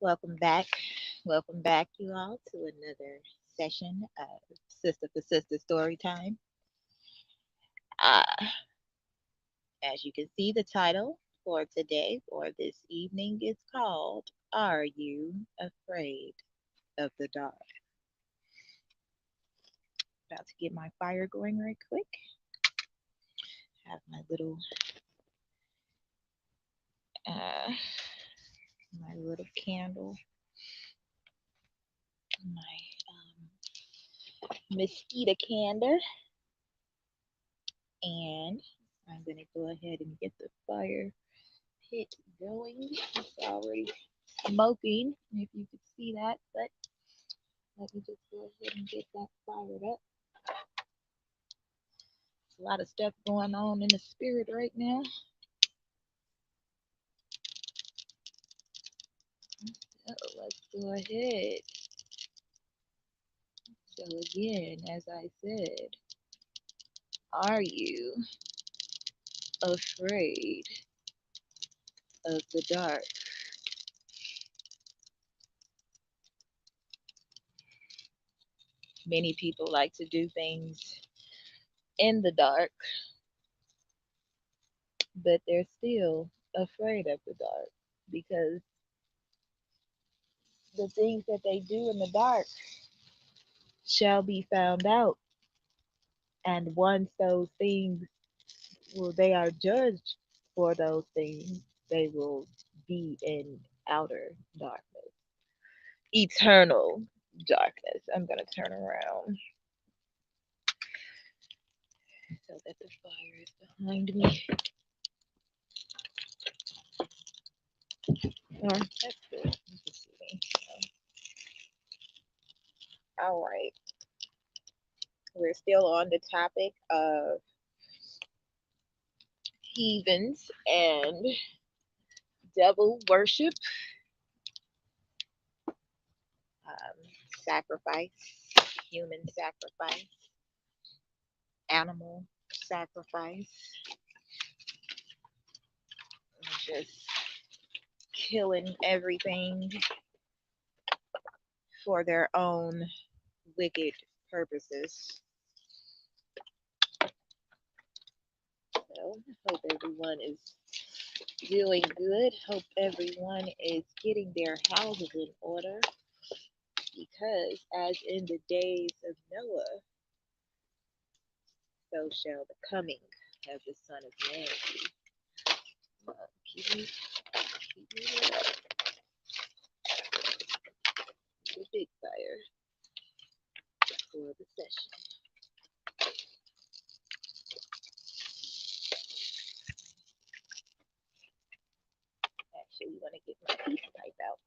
Welcome back. Welcome back, you all, to another session of Sister for Sister Story Time. Uh, as you can see, the title for today, for this evening, is called Are You Afraid of the Dark? About to get my fire going right quick. Have uh, my little candle, my mosquito candle, and I'm going to go ahead and get the fire pit going. It's already smoking, if you could see that, but let me just go ahead and get that fired up. There's a lot of stuff going on in the spirit right now. So let's go ahead. So again, as I said, are you afraid of the dark? Many people like to do things in the dark, but they're still afraid of the dark because the things that they do in the dark shall be found out. And once those things, well, they are judged for those things, they will be in outer darkness, eternal darkness. I'm going to turn around so that the fire is behind me. That's good. All right. We're still on the topic of heathens and devil worship, sacrifice, human sacrifice, animal sacrifice, just killing everything for their own wicked purposes. So, hope everyone is doing good. Hope everyone is getting their houses in order because, as in the days of Noah, so shall the coming of the Son of Man be. Keep me lit up. The big fire for the session. Actually, want to get my peace pipe out.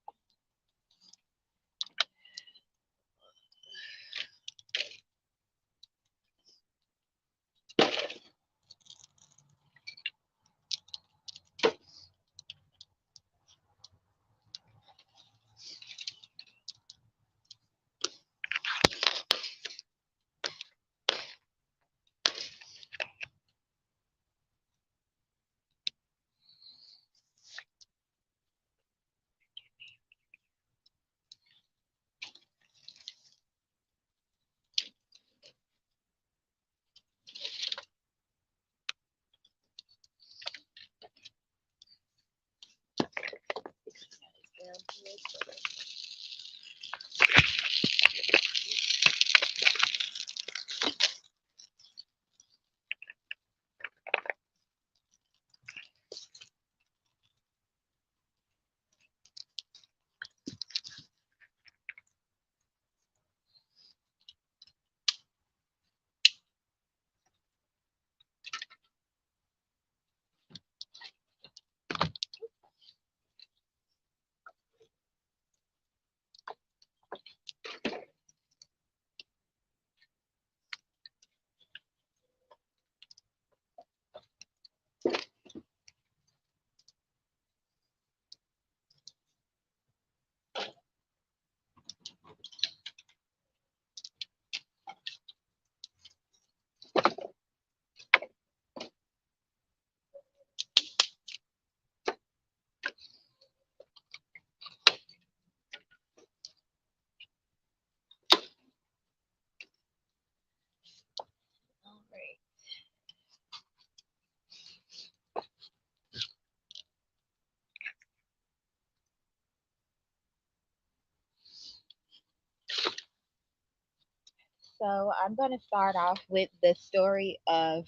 So I'm going to start off with the story of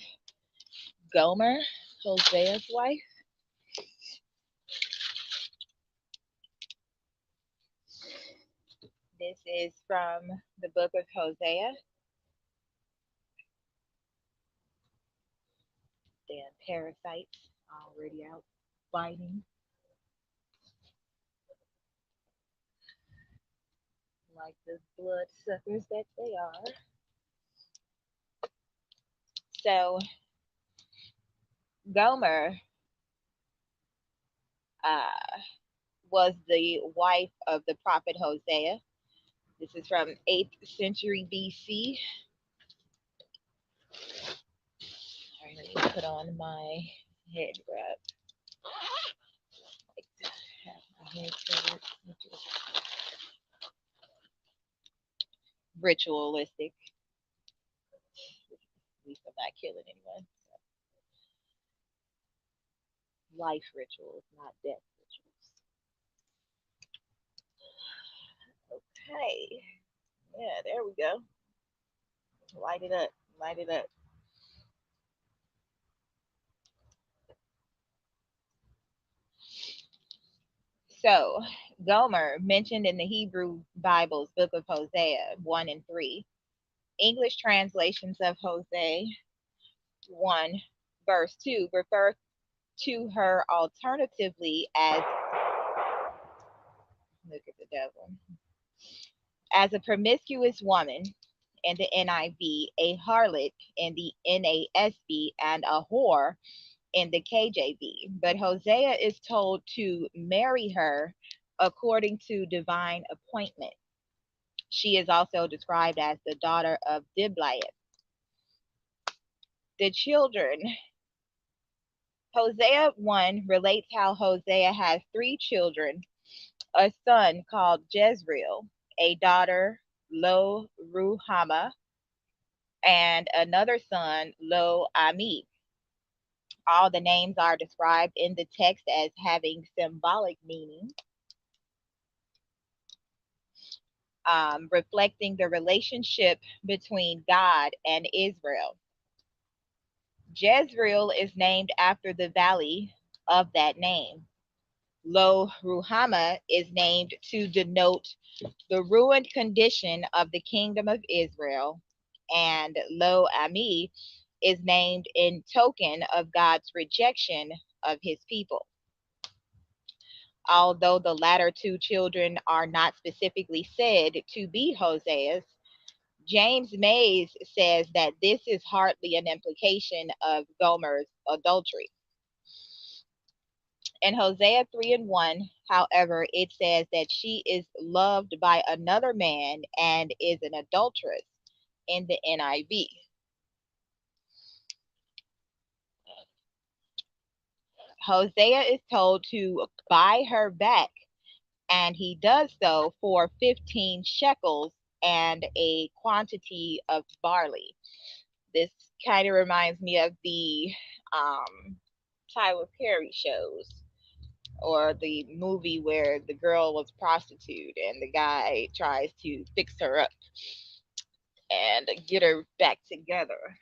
Gomer, Hosea's wife. This is from the book of Hosea. Damn parasites already out biting like the bloodsuckers that they are. So Gomer uh, was the wife of the prophet Hosea. This is from 8th century BC. All right, let me put on my head wrap. Like to have my head covered, which is ritualistic. At least I'm not killing anyone. Life rituals, not death rituals. Okay. Yeah, there we go. Light it up. Light it up. So, Gomer, mentioned in the Hebrew Bible's Book of Hosea 1 and 3, English translations of Hosea 1, verse 2, refer to her alternatively as, look at the devil, as a promiscuous woman in the NIV, a harlot in the NASB, and a whore in the KJV. But Hosea is told to marry her according to divine appointment. She is also described as the daughter of Diblaim. The children, Hosea 1 relates how Hosea has three children, a son called Jezreel, a daughter, Lo Ruhama, and another son, Lo Ami. All the names are described in the text as having symbolic meaning, reflecting the relationship between God and Israel. Jezreel is named after the valley of that name. Lo Ruhama is named to denote the ruined condition of the kingdom of Israel, and Lo Ami is named in token of God's rejection of his people. Although the latter two children are not specifically said to be Hosea's, James Mays says that this is hardly an implication of Gomer's adultery. In Hosea 3 and 1, however, it says that she is loved by another man and is an adulteress in the NIV. Hosea is told to buy her back, and he does so for 15 shekels and a quantity of barley. This kind of reminds me of the Tyler Perry shows, or the movie where the girl was a prostitute and the guy tries to fix her up and get her back together.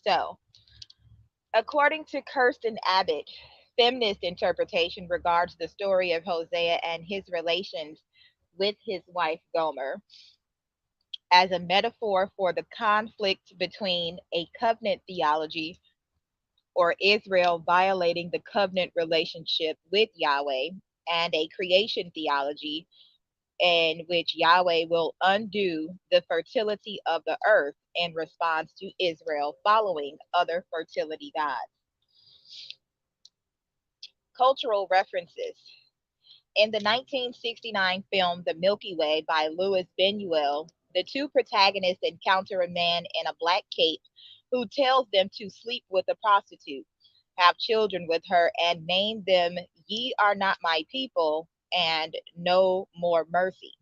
So, according to Kirsten Abbott, feminist interpretation regards the story of Hosea and his relations with his wife Gomer as a metaphor for the conflict between a covenant theology, or Israel violating the covenant relationship with Yahweh, and a creation theology in which Yahweh will undo the fertility of the earth in response to Israel following other fertility gods. Cultural references. In the 1969 film The Milky Way by Louis Buñuel, the two protagonists encounter a man in a black cape who tells them to sleep with a prostitute, have children with her, and name them "Ye are not my people" and "No more mercy."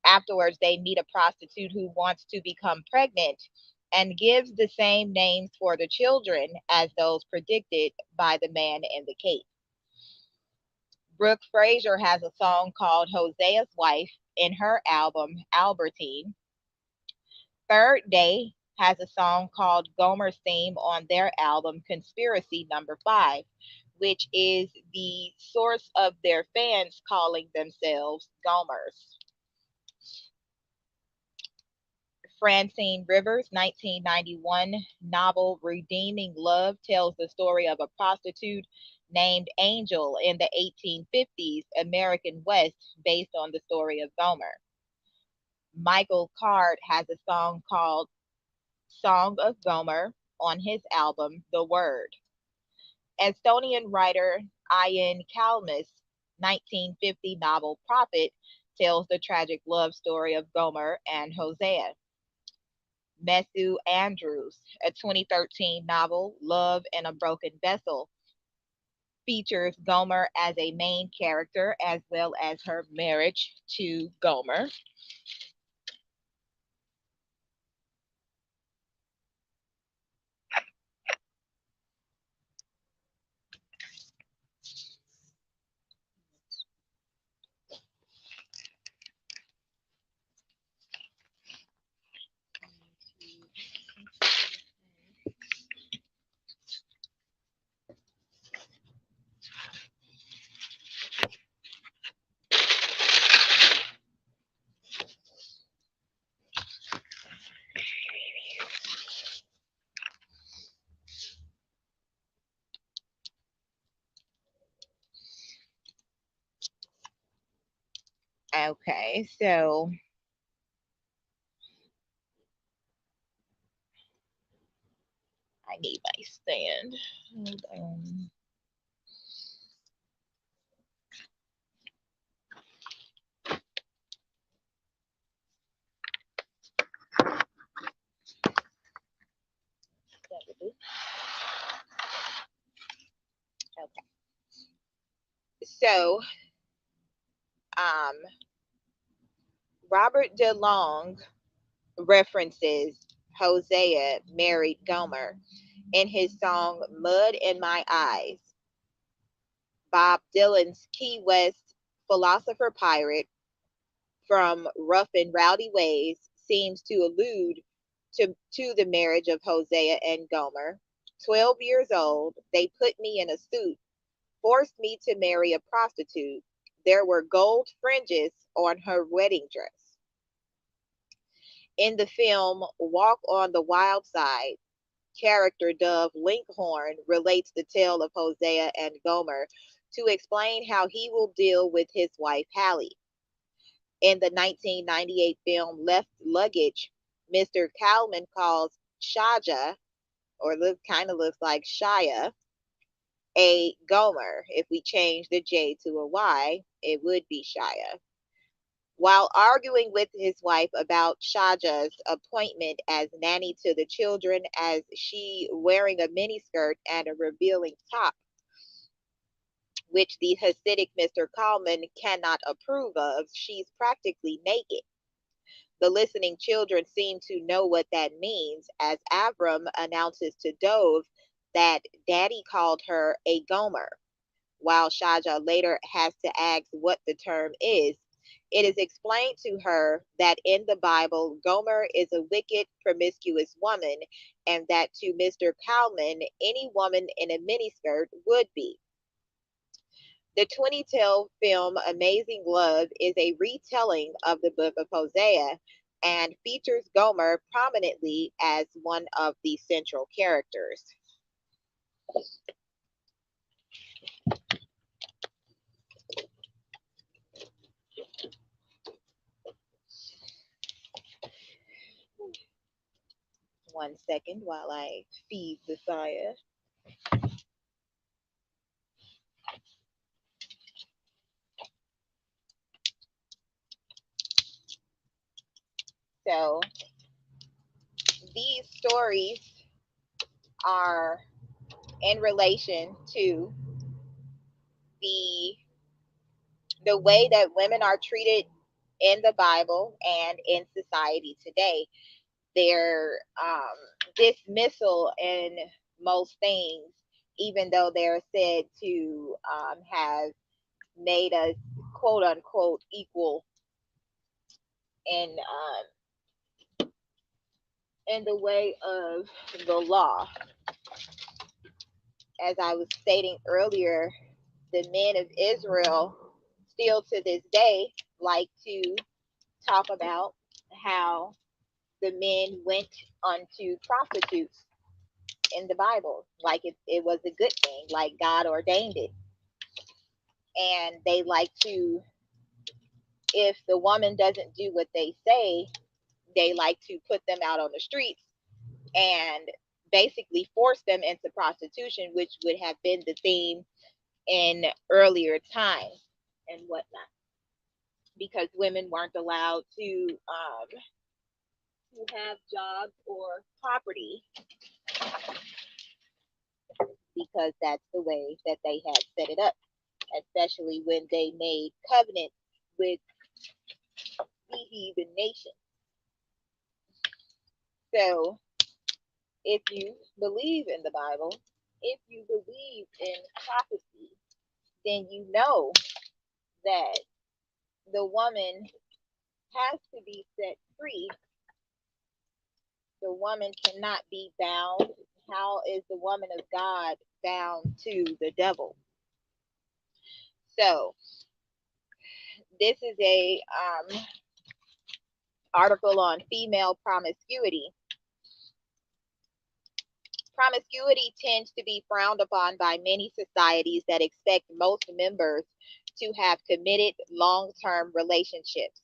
Afterwards, they meet a prostitute who wants to become pregnant and gives the same names for the children as those predicted by the man in the cape. Brooke Fraser has a song called Hosea's Wife in her album Albertine. Third Day has a song called Gomer's Theme on their album Conspiracy Number 5, which is the source of their fans calling themselves Gomers. Francine Rivers' 1991 novel Redeeming Love tells the story of a prostitute named Angel in the 1850s American West based on the story of Gomer. Michael Card has a song called Song of Gomer on his album The Word. Estonian writer Ian Kalmus' 1950 novel Prophet tells the tragic love story of Gomer and Hosea. Messu Andrews, a 2013 novel, Love in a Broken Vessel, features Gomer as a main character as well as her marriage to Gomer. Okay, so I need my stand. Hold on. Okay. So, um, Robert DeLong references Hosea married Gomer in his song Mud in My Eyes. Bob Dylan's Key West philosopher pirate from Rough and Rowdy Ways seems to allude to the marriage of Hosea and Gomer. 12 years old, they put me in a suit, forced me to marry a prostitute. There were gold fringes on her wedding dress. In the film Walk on the Wild Side, character Dove Linkhorn relates the tale of Hosea and Gomer to explain how he will deal with his wife Hallie. In the 1998 film Left Luggage, Mr. Kalman calls Shaja, or kind of looks like Shia, a Gomer. If we change the J to a Y, it would be Shia. While arguing with his wife about Shaja's appointment as nanny to the children, as she wearing a miniskirt and a revealing top, which the Hasidic Mr. Kalman cannot approve of, she's practically naked. The listening children seem to know what that means, as Avram announces to Dove that Daddy called her a Gomer. While Shaja later has to ask what the term is, it is explained to her that in the Bible, Gomer is a wicked, promiscuous woman, and that to Mr. Kalman, any woman in a miniskirt would be. The 2012 film Amazing Love is a retelling of the book of Hosea and features Gomer prominently as one of the central characters. One second while I feed the fire. So these stories are in relation to the the way that women are treated in the Bible and in society today. Their dismissal in most things, even though they're said to have made us quote unquote equal in in the way of the law. As I was stating earlier, the men of Israel still to this day like to talk about how the men went unto prostitutes in the Bible, like it was a good thing, like God ordained it. And they like to, if the woman doesn't do what they say, they like to put them out on the streets and basically force them into prostitution, which would have been the theme in earlier times and whatnot, because women weren't allowed to have jobs or property, because that's the way that they had set it up, especially when they made covenants with the heathen nation. So if you believe in the Bible, if you believe in prophecy, then you know that the woman has to be set free. The woman cannot be bound. How is the woman of God bound to the devil? So this is a article on female promiscuity. Promiscuity tends to be frowned upon by many societies that expect most members to have committed long-term relationships.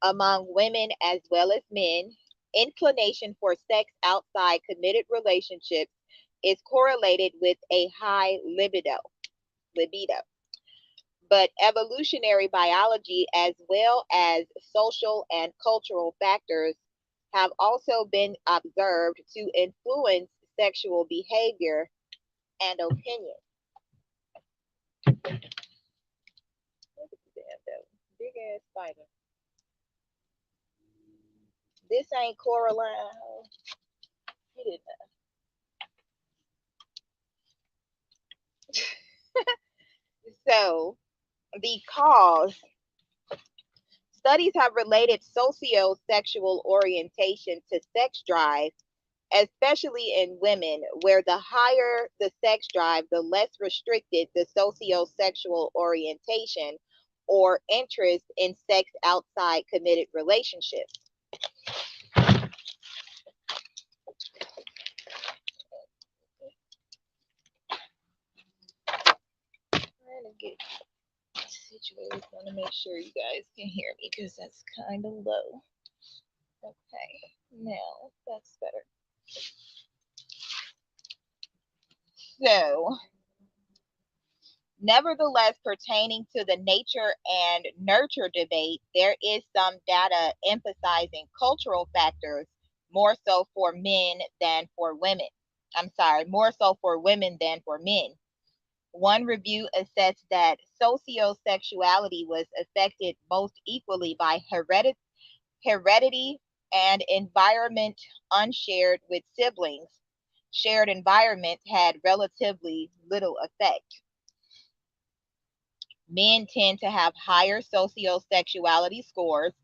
Among women as well as men, inclination for sex outside committed relationships is correlated with a high libido. But evolutionary biology as well as social and cultural factors have also been observed to influence sexual behavior and opinion. Look at the damn big ass spider. This ain't Coraline. He didn't know. So the cause, studies have related socio-sexual orientation to sex drive, especially in women, where the higher the sex drive, the less restricted the socio-sexual orientation or interest in sex outside committed relationships. Trying to get situated. Want to make sure you guys can hear me because that's kind of low. Okay, now that's better. So, nevertheless, pertaining to the nature and nurture debate, there is some data emphasizing cultural factors more so for men than for women. I'm sorry, more so for women than for men. One review assessed that sociosexuality was affected most equally by heredity and environment unshared with siblings. Shared environments had relatively little effect. Men tend to have higher sociosexuality scores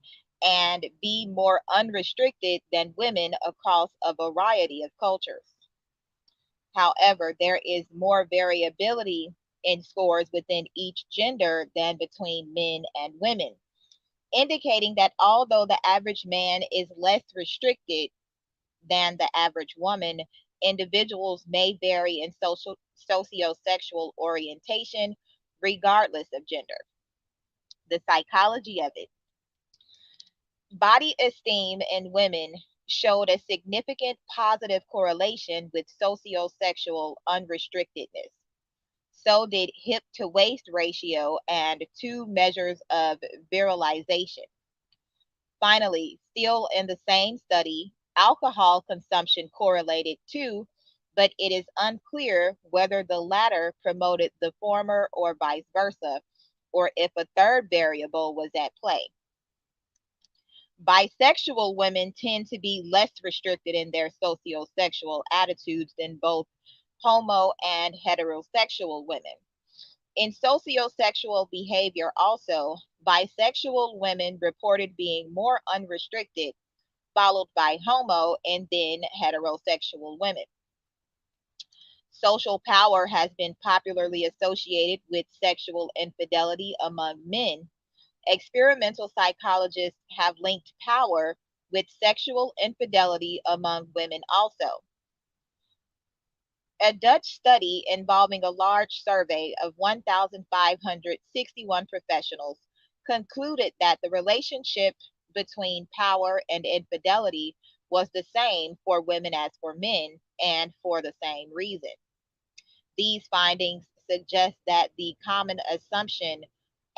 and be more unrestricted than women across a variety of cultures. However, there is more variability in scores within each gender than between men and women, indicating that although the average man is less restricted than the average woman, individuals may vary in sociosexual orientation regardless of gender. The psychology of it. Body esteem in women showed a significant positive correlation with sociosexual unrestrictedness. So did hip to waist ratio and two measures of virilization. Finally, still in the same study, alcohol consumption correlated too, but it is unclear whether the latter promoted the former or vice versa, or if a third variable was at play. Bisexual women tend to be less restricted in their sociosexual attitudes than both homo and heterosexual women. In sociosexual behavior, also, bisexual women reported being more unrestricted, followed by homo, and then heterosexual women. Social power has been popularly associated with sexual infidelity among men. Experimental psychologists have linked power with sexual infidelity among women also. A Dutch study involving a large survey of 1,561 professionals concluded that the relationship between power and infidelity was the same for women as for men, and for the same reason. These findings suggest that the common assumption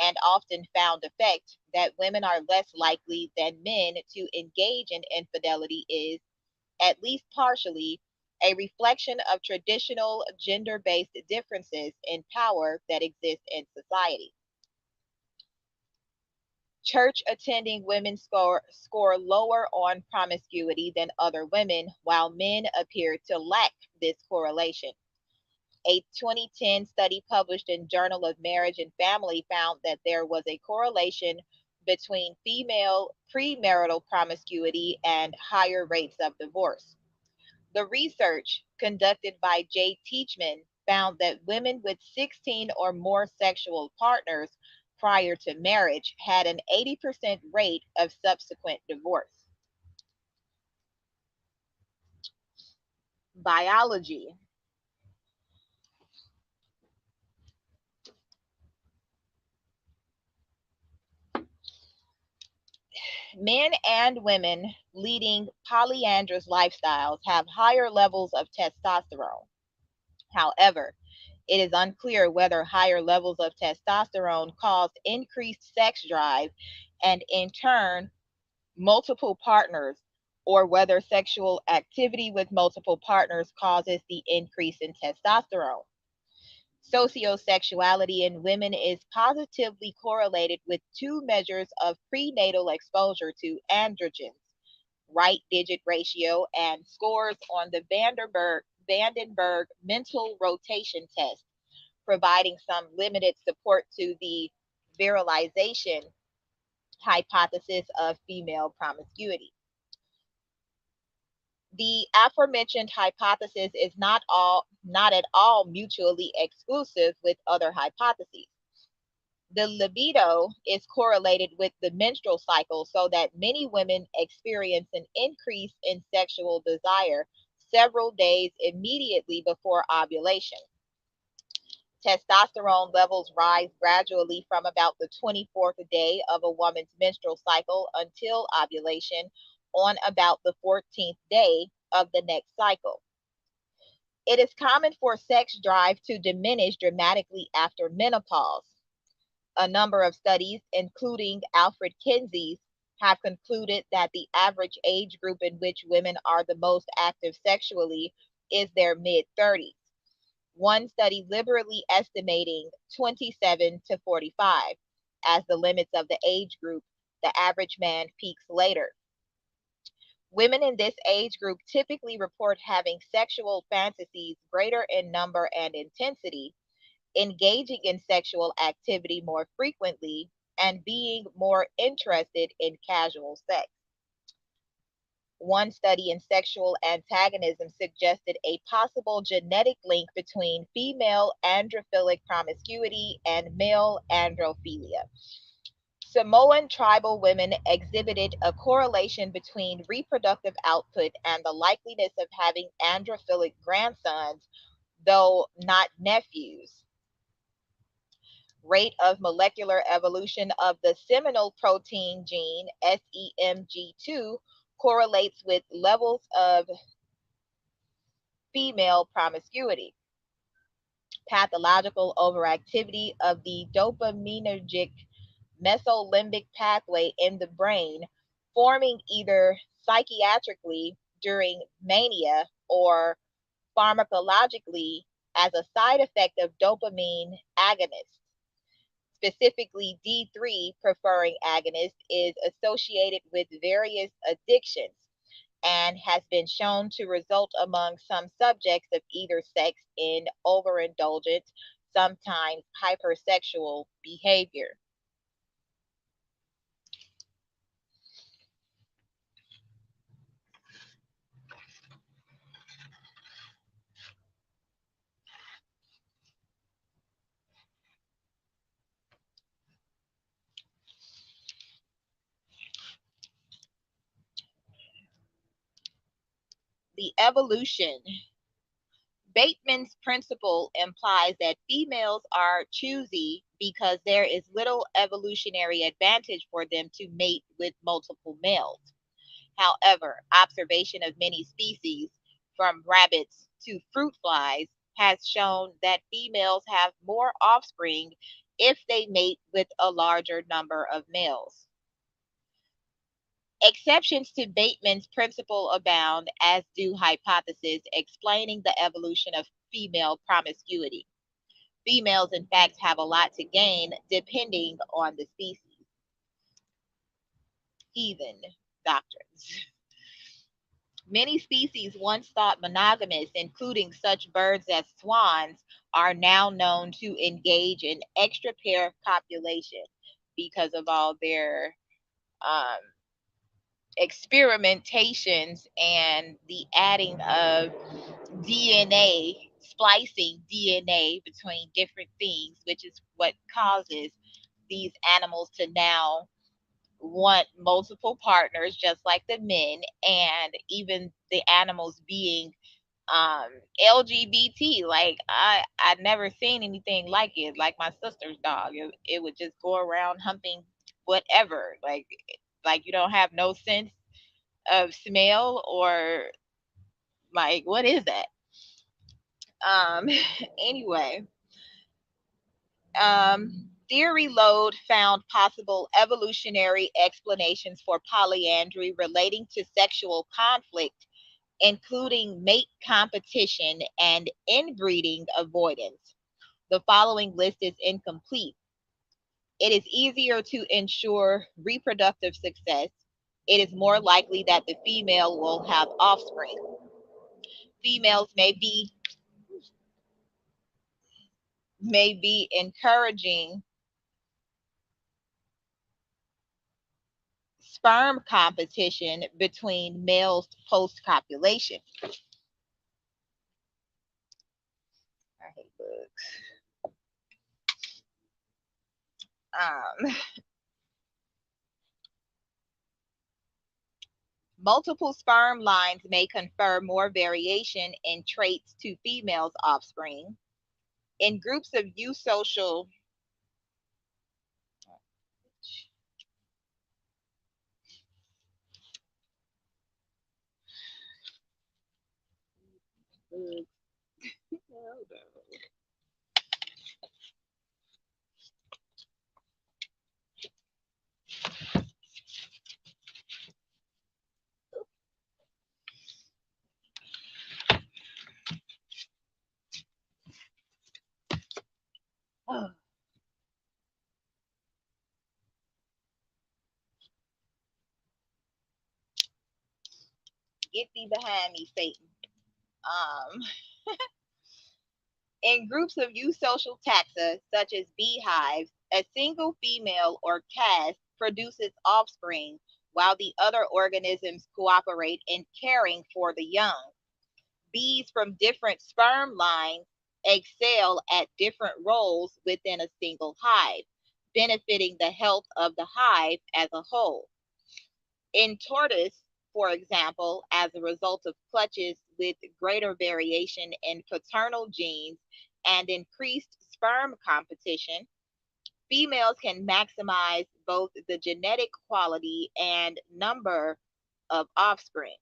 and often found effect that women are less likely than men to engage in infidelity is, at least partially, a reflection of traditional gender based differences in power that exist in society. Church attending women score lower on promiscuity than other women, while men appear to lack this correlation. A 2010 study published in Journal of Marriage and Family found that there was a correlation between female premarital promiscuity and higher rates of divorce. The research, conducted by Jay Teachman, found that women with 16 or more sexual partners prior to marriage had an 80% rate of subsequent divorce. Biology. Men and women leading polyandrous lifestyles have higher levels of testosterone. However, it is unclear whether higher levels of testosterone cause increased sex drive and, in turn, multiple partners, or whether sexual activity with multiple partners causes the increase in testosterone. Sociosexuality in women is positively correlated with two measures of prenatal exposure to androgens, right digit ratio, and scores on the Vandenberg mental rotation test, providing some limited support to the virilization hypothesis of female promiscuity. The aforementioned hypothesis is not at all mutually exclusive with other hypotheses. The libido is correlated with the menstrual cycle, so that many women experience an increase in sexual desire several days immediately before ovulation. Testosterone levels rise gradually from about the 24th day of a woman's menstrual cycle until ovulation on about the 14th day of the next cycle. It is common for sex drive to diminish dramatically after menopause. A number of studies, including Alfred Kinsey's, have concluded that the average age group in which women are the most active sexually is their mid 30s. One study liberally estimating 27 to 45 as the limits of the age group. The average man peaks later. Women in this age group typically report having sexual fantasies greater in number and intensity, engaging in sexual activity more frequently, and being more interested in casual sex. One study in sexual antagonism suggested a possible genetic link between female androphilic promiscuity and male androphilia. Samoan tribal women exhibited a correlation between reproductive output and the likeliness of having androphilic grandsons, though not nephews. Rate of molecular evolution of the seminal protein gene SEMG2 correlates with levels of female promiscuity. Pathological overactivity of the dopaminergic mesolimbic pathway in the brain, forming either psychiatrically during mania or pharmacologically as a side effect of dopamine agonists. Specifically, D3 preferring agonist is associated with various addictions and has been shown to result among some subjects of either sex in overindulgent, sometimes hypersexual behavior. The evolution. Bateman's principle implies that females are choosy because there is little evolutionary advantage for them to mate with multiple males. However, observation of many species, from rabbits to fruit flies, has shown that females have more offspring if they mate with a larger number of males. Exceptions to Bateman's principle abound, as do hypotheses explaining the evolution of female promiscuity. Females, in fact, have a lot to gain depending on the species. Heathen doctrines. Many species once thought monogamous, including such birds as swans, are now known to engage in extra pair copulation because of all their um, experimentations and the adding of DNA, splicing DNA between different things, which is what causes these animals to now want multiple partners, just like the men, and even the animals being um LGBT. Like I never seen anything like it. Like my sister's dog, it would just go around humping whatever. Like you don't have no sense of smell or like what is that? Um anyway, theory load found possible evolutionary explanations for polyandry relating to sexual conflict, including mate competition and inbreeding avoidance. The following list is incomplete. It is easier to ensure reproductive success. It is more likely that the female will have offspring. Females may be encouraging sperm competition between males post copulation. I hate bugs. Um, Multiple sperm lines may confer more variation in traits to females' offspring. In groups of eusocial get thee behind me, Satan. Um, in groups of eusocial taxa, such as beehives, a single female or caste produces offspring while the other organisms cooperate in caring for the young. Bees from different sperm lines excel at different roles within a single hive, benefiting the health of the hive as a whole. In tortoise, for example, as a result of clutches with greater variation in paternal genes and increased sperm competition, females can maximize both the genetic quality and number of offspring.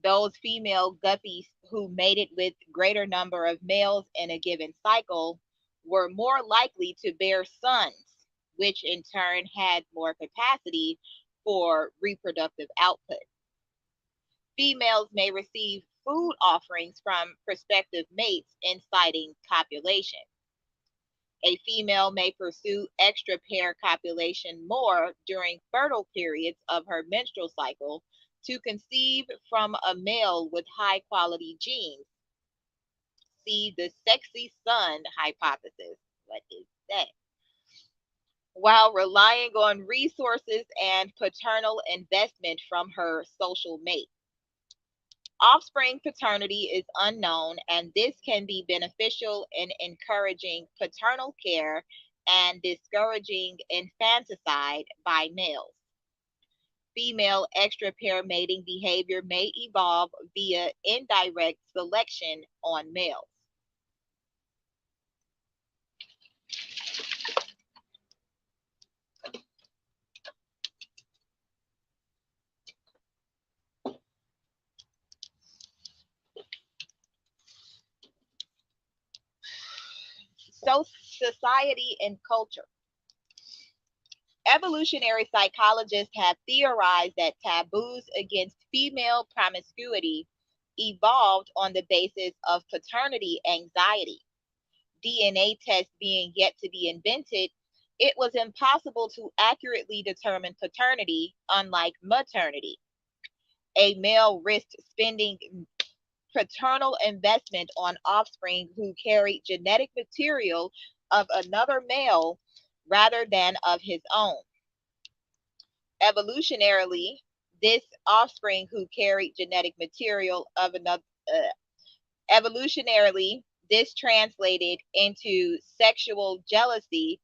Those female guppies who mated with greater number of males in a given cycle were more likely to bear sons, which in turn had more capacity for reproductive output. Females may receive food offerings from prospective mates inciting copulation. A female may pursue extra pair copulation more during fertile periods of her menstrual cycle to conceive from a male with high quality genes. See the sexy son hypothesis. What is that? While relying on resources and paternal investment from her social mate. Offspring paternity is unknown, and this can be beneficial in encouraging paternal care and discouraging infanticide by males. female extra pair mating behavior may evolve via indirect selection on males. So, society and culture. Evolutionary psychologists have theorized that taboos against female promiscuity evolved on the basis of paternity anxiety. DNA tests being yet to be invented, it was impossible to accurately determine paternity, unlike maternity. A male risked spending paternal investment on offspring who carried genetic material of another male rather than of his own. Evolutionarily, this offspring who carried genetic material of another evolutionarily this translated into sexual jealousy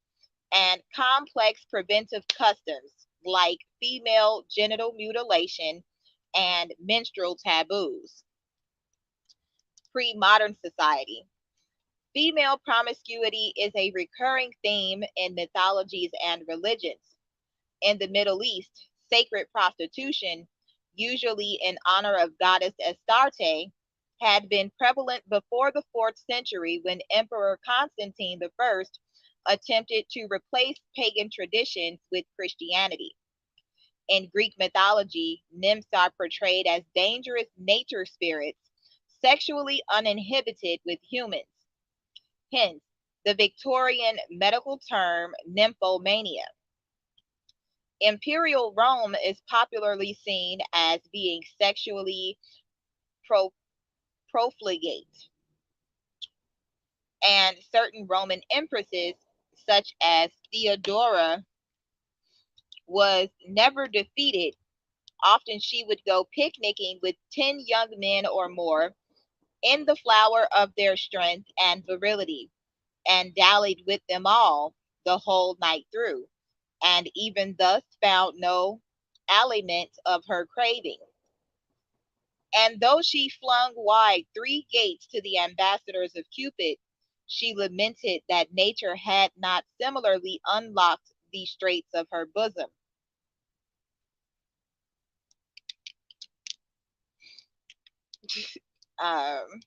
and complex preventive customs like female genital mutilation and menstrual taboos. Pre-modern society. Female promiscuity is a recurring theme in mythologies and religions. In the Middle East, sacred prostitution, usually in honor of goddess Astarte, had been prevalent before the 4th century when Emperor Constantine I attempted to replace pagan traditions with Christianity. In Greek mythology, nymphs are portrayed as dangerous nature spirits, sexually uninhibited with humans. Hence, the Victorian medical term nymphomania. Imperial Rome is popularly seen as being sexually pro- profligate, and certain Roman empresses, such as Theodora, was never defeated. Often she would go picnicking with 10 young men or more in the flower of their strength and virility, and dallied with them all the whole night through, and even thus found no aliment of her craving. And though she flung wide 3 gates to the ambassadors of Cupid, she lamented that nature had not similarly unlocked the straits of her bosom. Um,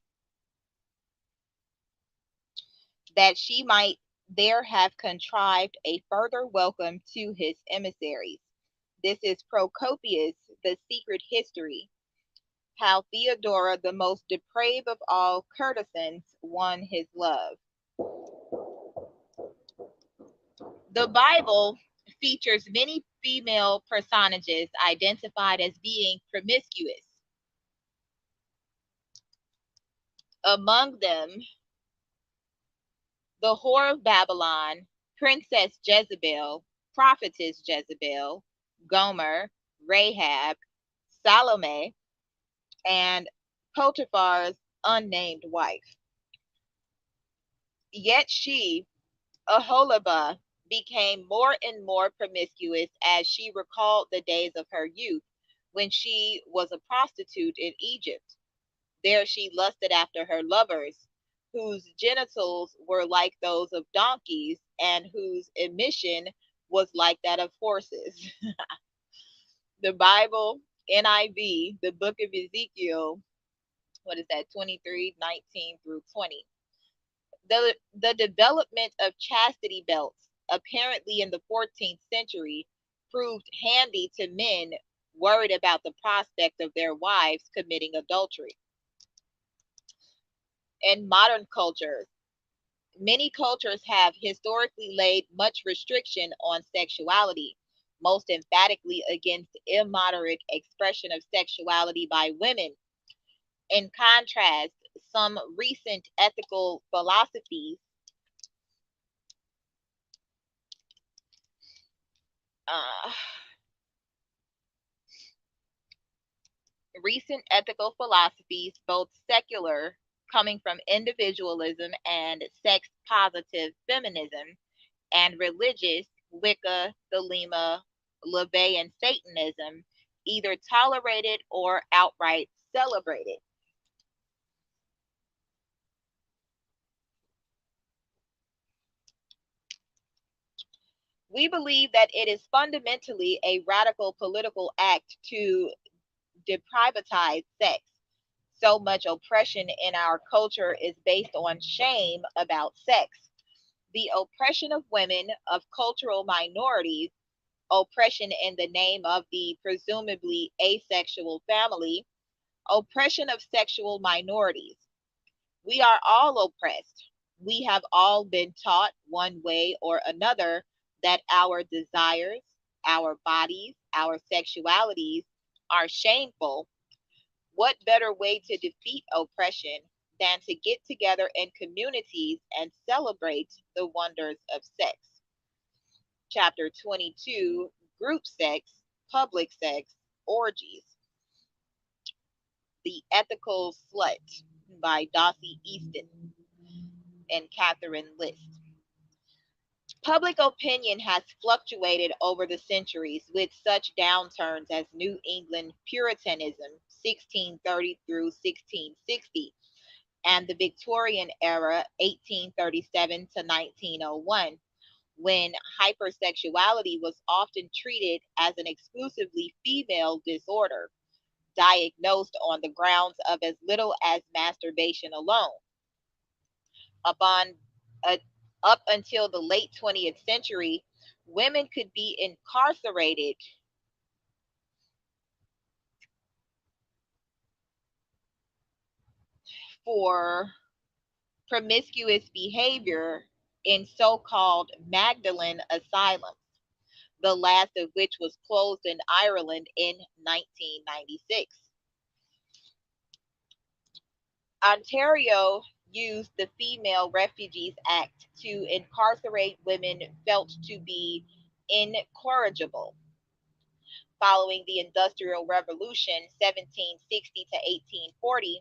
that she might there have contrived a further welcome to his emissaries. This is Procopius, The Secret History, how Theodora, the most depraved of all courtesans, won his love. The Bible features many female personages identified as being promiscuous. Among them, the whore of Babylon, Princess Jezebel, Prophetess Jezebel, Gomer, Rahab, Salome, and Potiphar's unnamed wife. Yet she, Aholibah, became more and more promiscuous as she recalled the days of her youth when she was a prostitute in Egypt. There she lusted after her lovers, whose genitals were like those of donkeys and whose emission was like that of horses. The Bible, NIV, the book of Ezekiel, what is that, 23:19 through 20. The development of chastity belts, apparently in the 14th century, proved handy to men worried about the prospect of their wives committing adultery. In modern cultures, many cultures have historically laid much restriction on sexuality, most emphatically against immoderate expression of sexuality by women. In contrast, some recent ethical philosophies uh, both secular, coming from individualism and sex positive feminism, and religious, Wicca, Thelema, LaVey, and Satanism, either tolerated or outright celebrated. We believe that it is fundamentally a radical political act to deprivatize sex. So much oppression in our culture is based on shame about sex. The oppression of women, of cultural minorities, oppression in the name of the presumably asexual family, oppression of sexual minorities. We are all oppressed. We have all been taught one way or another that our desires, our bodies, our sexualities are shameful. What better way to defeat oppression than to get together in communities and celebrate the wonders of sex? Chapter 22, Group Sex, Public Sex, Orgies. The Ethical Slut by Dossie Easton and Catherine List. Public opinion has fluctuated over the centuries with such downturns as New England Puritanism 1630 through 1660 and the Victorian era 1837 to 1901 when hypersexuality was often treated as an exclusively female disorder diagnosed on the grounds of as little as masturbation alone. Upon uh, Up until the late 20th century, women could be incarcerated for promiscuous behavior in so-called Magdalen asylums, the last of which was closed in Ireland in 1996. Ontario used the Female Refugees Act to incarcerate women felt to be incorrigible. Following the Industrial Revolution 1760 to 1840,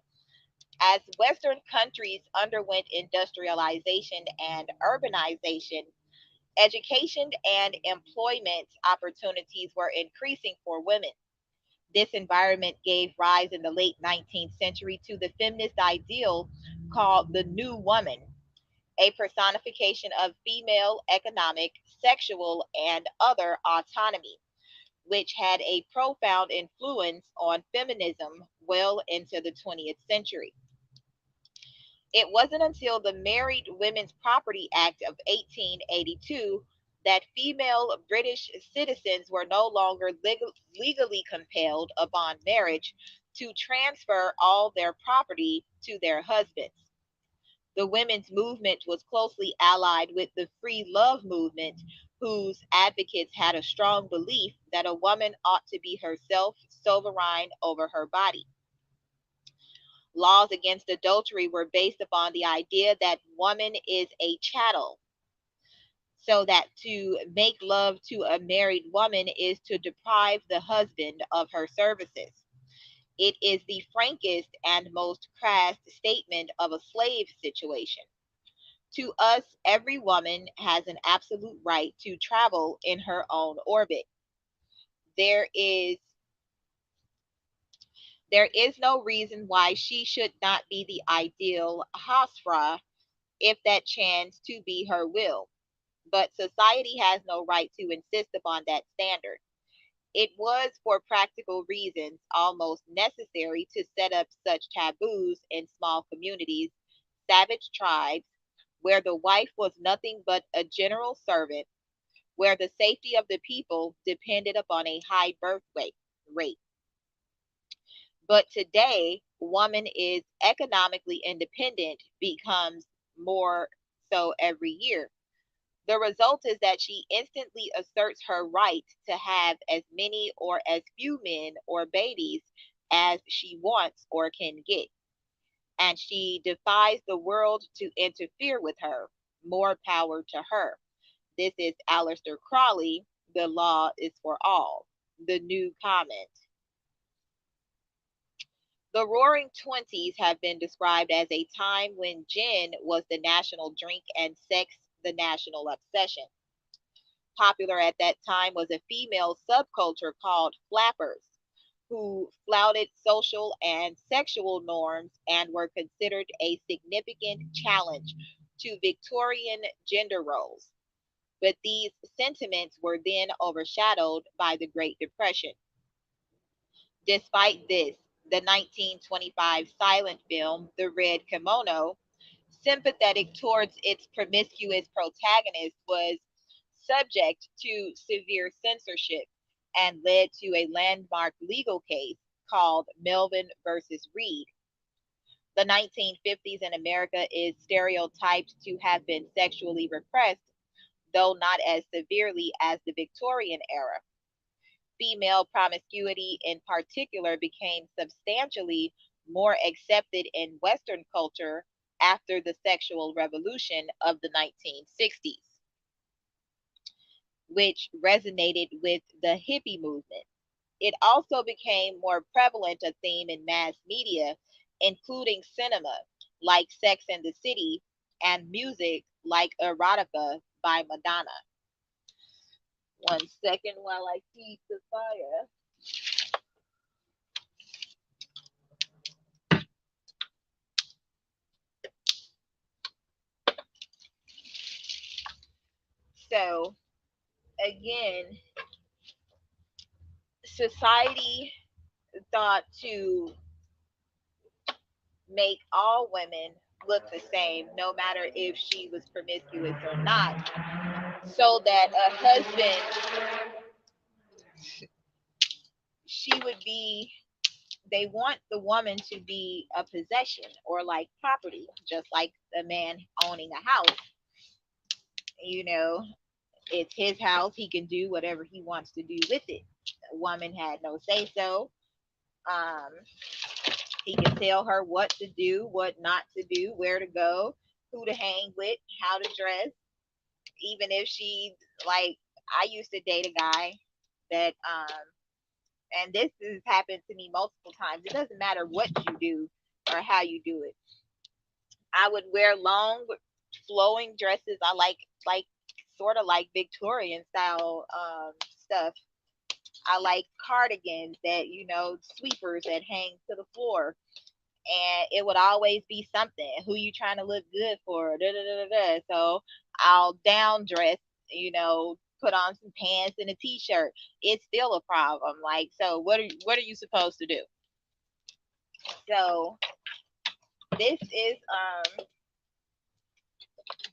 as Western countries underwent industrialization and urbanization, education and employment opportunities were increasing for women. This environment gave rise in the late 19th century to the feminist ideal called the New Woman, a personification of female economic, sexual, and other autonomy, which had a profound influence on feminism well into the 20th century. It wasn't until the Married Women's Property Act of 1882 that female British citizens were no longer legally compelled upon marriage to transfer all their property to their husbands. The women's movement was closely allied with the free love movement, whose advocates had a strong belief that a woman ought to be herself sovereign over her body. Laws against adultery were based upon the idea that woman is a chattel, so that to make love to a married woman is to deprive the husband of her services. It is the frankest and most crass statement of a slave situation. To us, every woman has an absolute right to travel in her own orbit. There is there is no reason why she should not be the ideal Hasra if that chance to be her will. But society has no right to insist upon that standard. It was, for practical reasons, almost necessary to set up such taboos in small communities, savage tribes, where the wife was nothing but a general servant, where the safety of the people depended upon a high birth rate. But today, woman is economically independent, becomes more so every year. The result is that she instantly asserts her right to have as many or as few men or babies as she wants or can get. And she defies the world to interfere with her. More power to her. This is Aleister Crowley. The law is for all. The new comment. The Roaring Twenties have been described as a time when gin was the national drink and sex the national obsession. Popular at that time was a female subculture called flappers, who flouted social and sexual norms and were considered a significant challenge to Victorian gender roles. But these sentiments were then overshadowed by the Great Depression. Despite this, the 1925 silent film The Red Kimono, sympathetic towards its promiscuous protagonist, was subject to severe censorship and led to a landmark legal case called Melvin versus Reed. The 1950s in America is stereotyped to have been sexually repressed, though not as severely as the Victorian era. Female promiscuity in particular became substantially more accepted in Western culture after the sexual revolution of the 1960s, which resonated with the hippie movement. It also became more prevalent a theme in mass media, including cinema, like Sex and the City, and music like Erotica by Madonna. One second while I feed the fire. So, again, society thought to make all women look the same, no matter if she was promiscuous or not, so that a husband, she would be, they want the woman to be a possession or like property, just like a man owning a house. You know, it's his house, he can do whatever he wants to do with it. The woman had no say so. Um, he can tell her what to do, what not to do, where to go, who to hang with, how to dress. Even if she, like, I used to date a guy that, and this has happened to me multiple times. It doesn't matter what you do or how you do it. I would wear long, flowing dresses. I like sort of like Victorian style stuff. I like cardigans that sweepers that hang to the floor, and it would always be something. Who you trying to look good for? Da, da, da, da, da. So I'll down dress, put on some pants and a t-shirt. It's still a problem. Like, so what are you supposed to do? So this is um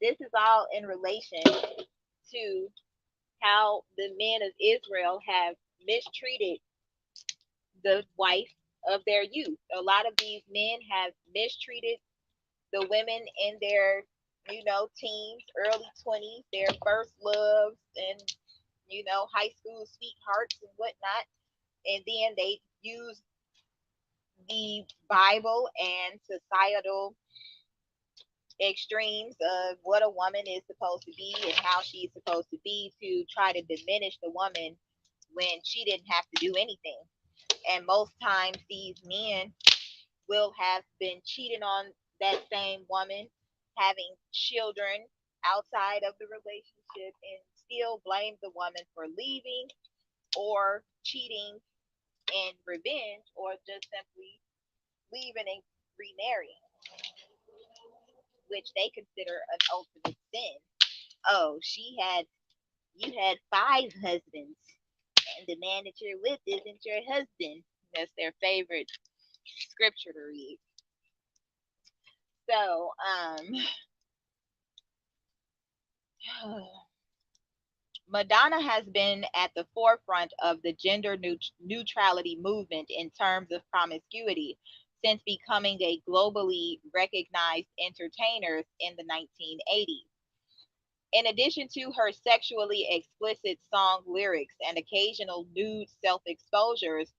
this is all in relation to how the men of Israel have mistreated the wife of their youth. A lot of these men have mistreated the women in their, teens, early 20s, their first loves, and, high school sweethearts and whatnot. And then they use the Bible and societal extremes of what a woman is supposed to be and how she's supposed to be to try to diminish the woman when she didn't have to do anything. And most times these men will have been cheating on that same woman, having children outside of the relationship, and still blame the woman for leaving or cheating in revenge, or just simply leaving and remarrying, which they consider an ultimate sin. Oh, you had five husbands, and the man that you're with isn't your husband. That's their favorite scripture to read. So, Madonna has been at the forefront of the gender neutrality movement in terms of promiscuity since becoming a globally recognized entertainer in the 1980s. In addition to her sexually explicit song lyrics and occasional nude self exposures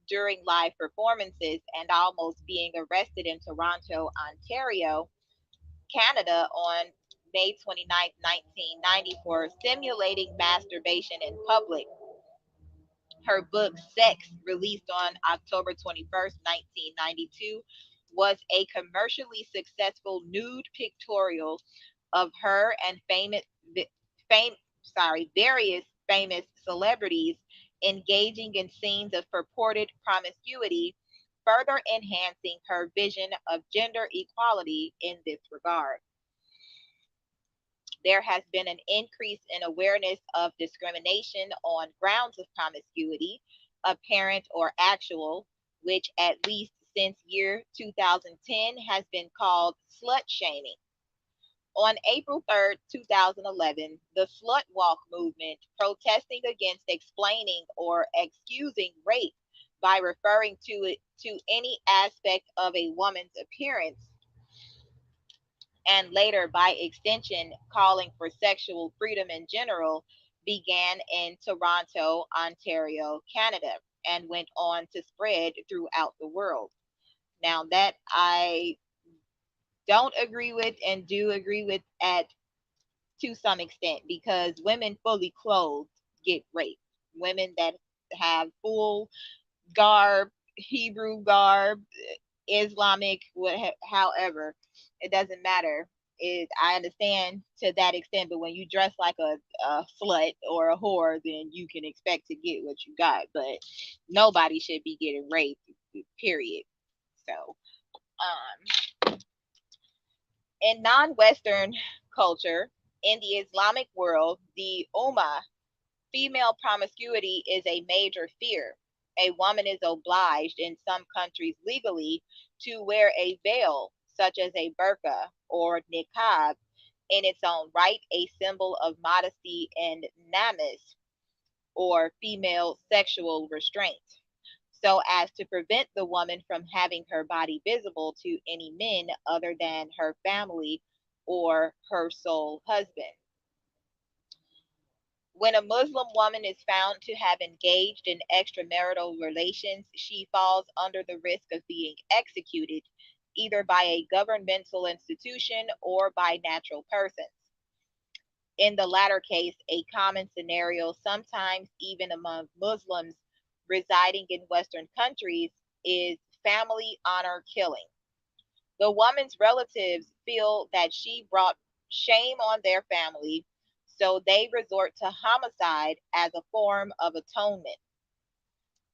during live performances and almost being arrested in Toronto, Ontario, Canada on May 29, 1990 for simulating masturbation in public. Her book Sex, released on October 21st, 1992, was a commercially successful nude pictorial of her and fame, various famous celebrities engaging in scenes of purported promiscuity, further enhancing her vision of gender equality in this regard. There has been an increase in awareness of discrimination on grounds of promiscuity, apparent or actual, which at least since year 2010 has been called slut shaming. On April 3rd, 2011, the Slut Walk movement, protesting against explaining or excusing rape by referring to it to any aspect of a woman's appearance, and later by extension calling for sexual freedom in general, began in Toronto, Ontario, Canada, and went on to spread throughout the world. Now, that I don't agree with and do agree with at to some extent, because women fully clothed get raped. Women that have full garb, Hebrew garb, Islamic, however, it doesn't matter. I understand to that extent, but when you dress like a slut or a whore, then you can expect to get what you got. But nobody should be getting raped, period. So, in non-Western culture, in the Islamic world, the Ummah, female promiscuity is a major fear. A woman is obliged in some countries legally to wear a veil, such as a burqa or niqab, in its own right, a symbol of modesty and namas, or female sexual restraint, so as to prevent the woman from having her body visible to any men other than her family or her sole husband. When a Muslim woman is found to have engaged in extramarital relations, she falls under the risk of being executed either by a governmental institution or by natural persons. In the latter case, a common scenario, sometimes even among Muslims residing in Western countries, is family honor killing. The woman's relatives feel that she brought shame on their family, so they resort to homicide as a form of atonement.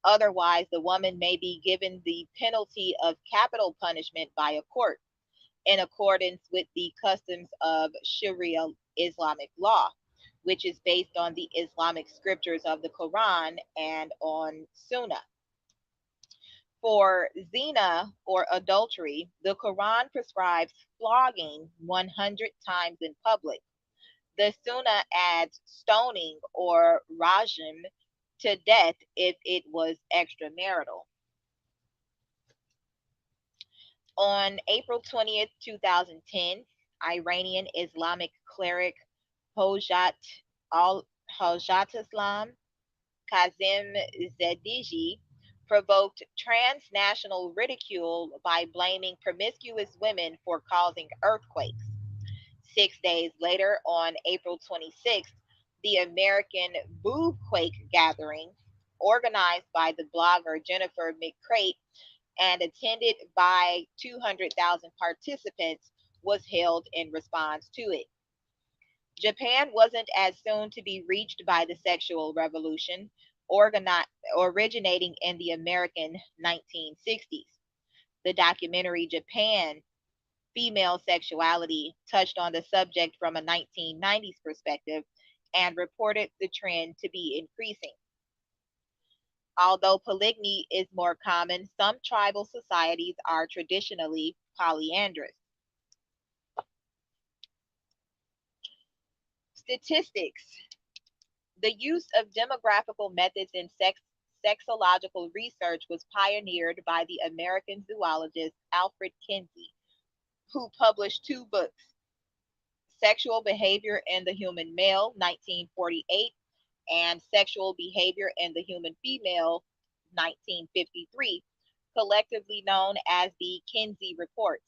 Otherwise, the woman may be given the penalty of capital punishment by a court in accordance with the customs of Sharia Islamic law, which is based on the Islamic scriptures of the Quran and on Sunnah. For zina or adultery, the Quran prescribes flogging 100 times in public. The Sunnah adds stoning or rajim to death if it was extramarital. On April 20th, 2010, Iranian Islamic cleric Hojat al Hojat Islam Kazim Zediji provoked transnational ridicule by blaming promiscuous women for causing earthquakes. 6 days later, on April 26th, the American Boobquake Gathering, organized by the blogger Jennifer McCrate and attended by 200,000 participants, was held in response to it. Japan wasn't as soon to be reached by the sexual revolution, originating in the American 1960s. The documentary Japan, Female Sexuality, touched on the subject from a 1990s perspective and reported the trend to be increasing. Although polygamy is more common, some tribal societies are traditionally polyandrous. Statistics. The use of demographical methods in sexological research was pioneered by the American zoologist Alfred Kinsey, who published two books: Sexual Behavior in the Human Male, 1948, and Sexual Behavior in the Human Female, 1953, collectively known as the Kinsey Reports.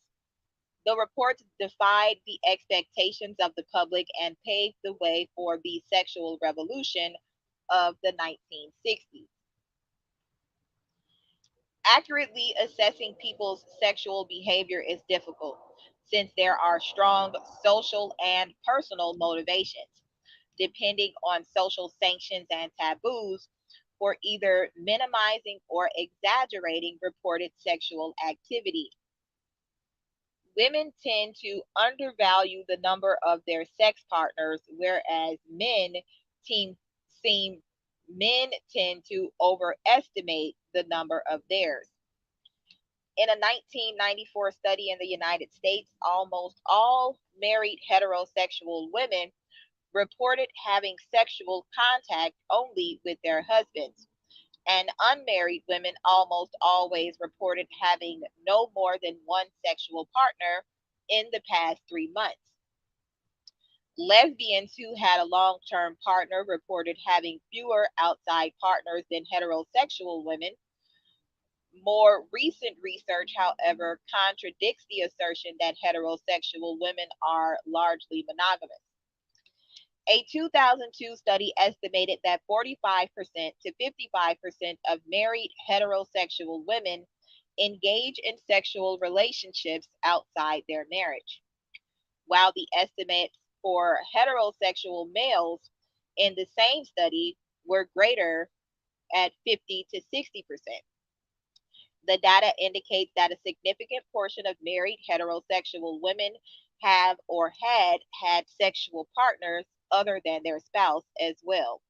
The reports defied the expectations of the public and paved the way for the sexual revolution of the 1960s. Accurately assessing people's sexual behavior is difficult, since there are strong social and personal motivations. Depending on social sanctions and taboos, for either minimizing or exaggerating reported sexual activity. Women tend to undervalue the number of their sex partners, whereas team, seem, men tend to overestimate the number of theirs. In a 1994 study in the United States, almost all married heterosexual women reported having sexual contact only with their husbands, and unmarried women almost always reported having no more than one sexual partner in the past 3 months. Lesbians who had a long term partner reported having fewer outside partners than heterosexual women. More recent research, however, contradicts the assertion that heterosexual women are largely monogamous. A 2002 study estimated that 45% to 55% of married heterosexual women engage in sexual relationships outside their marriage, while the estimates for heterosexual males in the same study were greater at 50 to 60%. The data indicates that a significant portion of married heterosexual women have or had sexual partners other than their spouse as well.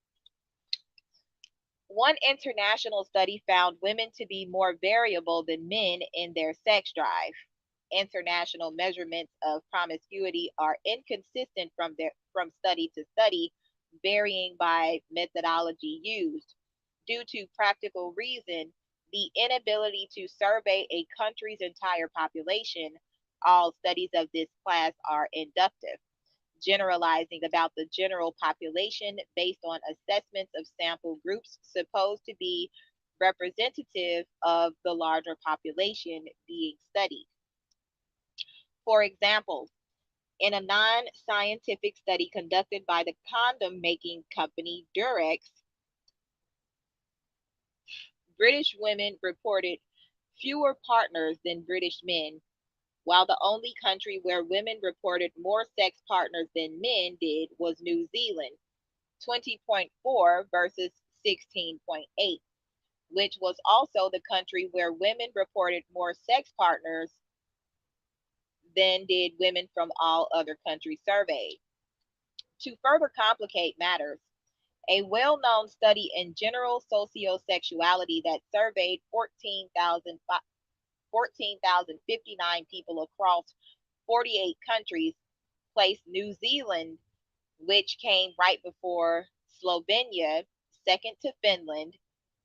One international study found women to be more variable than men in their sex drive. International measurements of promiscuity are inconsistent from study to study, varying by methodology used. Due to practical reason, the inability to survey a country's entire population, all studies of this class are inductive, generalizing about the general population based on assessments of sample groups supposed to be representative of the larger population being studied. For example, in a non scientific study conducted by the condom making company Durex, British women reported fewer partners than British men, while the only country where women reported more sex partners than men did was New Zealand, 20.4 versus 16.8, which was also the country where women reported more sex partners than did women from all other countries surveyed. To further complicate matters, a well known study in general sociosexuality that surveyed 14,059 people across 48 countries placed New Zealand, which came right before Slovenia, second to Finland,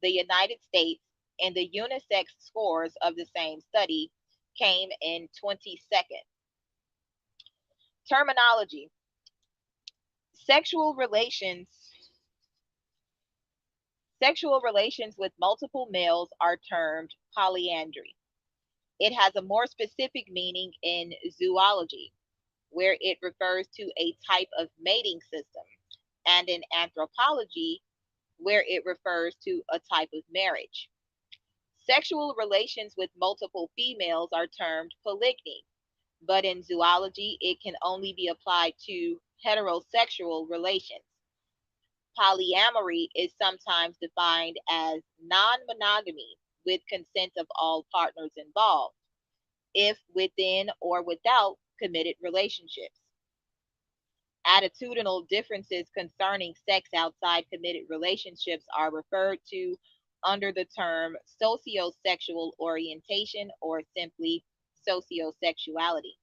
the United States, and the unisex scores of the same study came in 22nd. Terminology: sexual relations Sexual relations with multiple males are termed polyandry. It has a more specific meaning in zoology, where it refers to a type of mating system, and in anthropology, where it refers to a type of marriage. Sexual relations with multiple females are termed polygyny, but in zoology, it can only be applied to heterosexual relations. Polyamory is sometimes defined as non monogamy with consent of all partners involved, if within or without committed relationships. Attitudinal differences concerning sex outside committed relationships are referred to under the term sociosexual orientation or simply sociosexuality.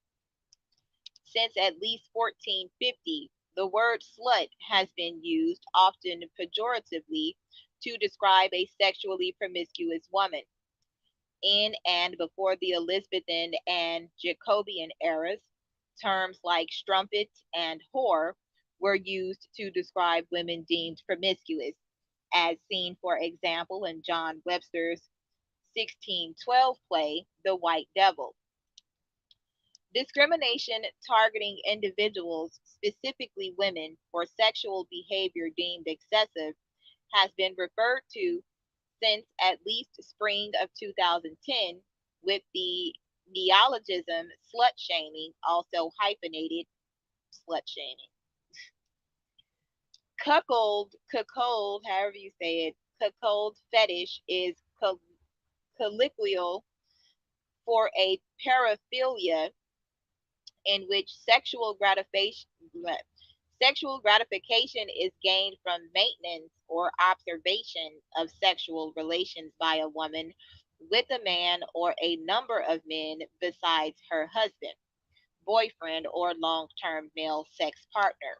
Since at least 1450, the word slut has been used, often pejoratively, to describe a sexually promiscuous woman. In and before the Elizabethan and Jacobean eras, terms like strumpet and whore were used to describe women deemed promiscuous, as seen, for example, in John Webster's 1612 play, The White Devil. Discrimination targeting individuals, specifically women, for sexual behavior deemed excessive has been referred to since at least spring of 2010, with the neologism slut shaming, also hyphenated slut shaming. Cuckold, however you say it, cuckold fetish is colloquial for a paraphilia in which sexual gratification is gained from maintenance or observation of sexual relations by a woman with a man or a number of men besides her husband, boyfriend, or long term male sex partner.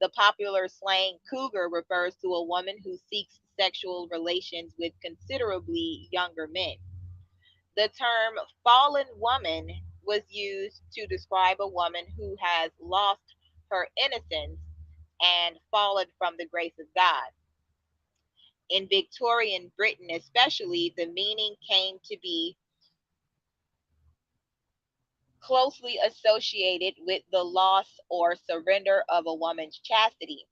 The popular slang cougar refers to a woman who seeks sexual relations with considerably younger men. The term fallen woman was used to describe a woman who has lost her innocence and fallen from the grace of God. In Victorian Britain, especially, the meaning came to be closely associated with the loss or surrender of a woman's chastity.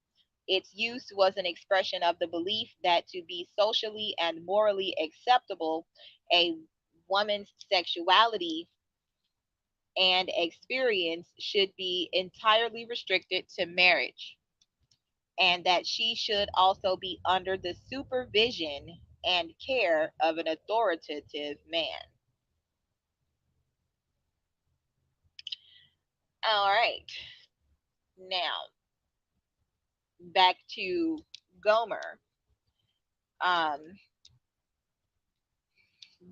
Its use was an expression of the belief that to be socially and morally acceptable, a woman's sexuality and experience should be entirely restricted to marriage, and that she should also be under the supervision and care of an authoritative man. All right, now back to Gomer. Um,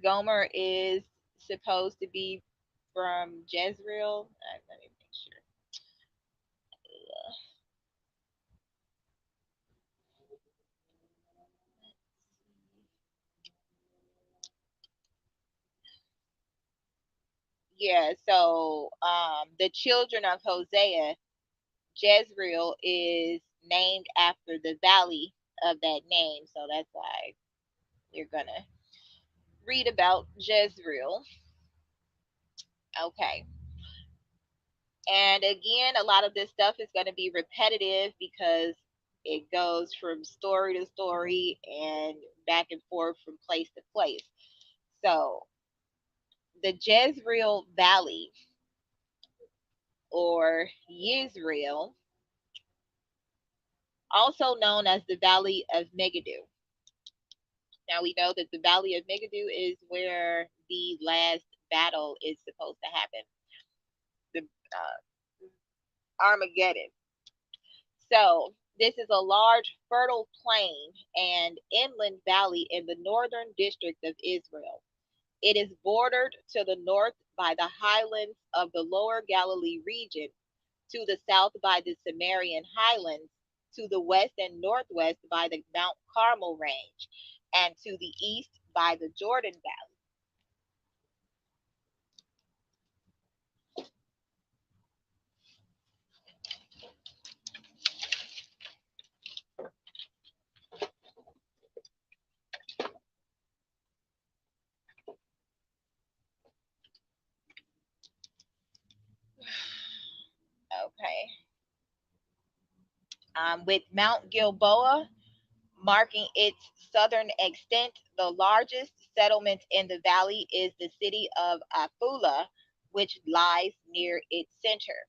Gomer is supposed to be from Jezreel. Let me make sure. Yeah, so the children of Hosea, Jezreel is named after the valley of that name. So that's why you're going to read about Jezreel. Okay. And again, a lot of this stuff is going to be repetitive because it goes from story to story and back and forth from place to place. So, the Jezreel Valley, or Yisrael, also known as the Valley of Megiddo. Now, we know that the Valley of Megiddo is where the last battle is supposed to happen, the Armageddon. So, this is a large fertile plain and inland valley in the northern district of Israel. It is bordered to the north by the highlands of the lower Galilee region, to the south by the Samarian highlands, to the west and northwest by the Mount Carmel range, and to the east by the Jordan Valley. Okay. With Mount Gilboa marking its southern extent, the largest settlement in the valley is the city of Afula, which lies near its center.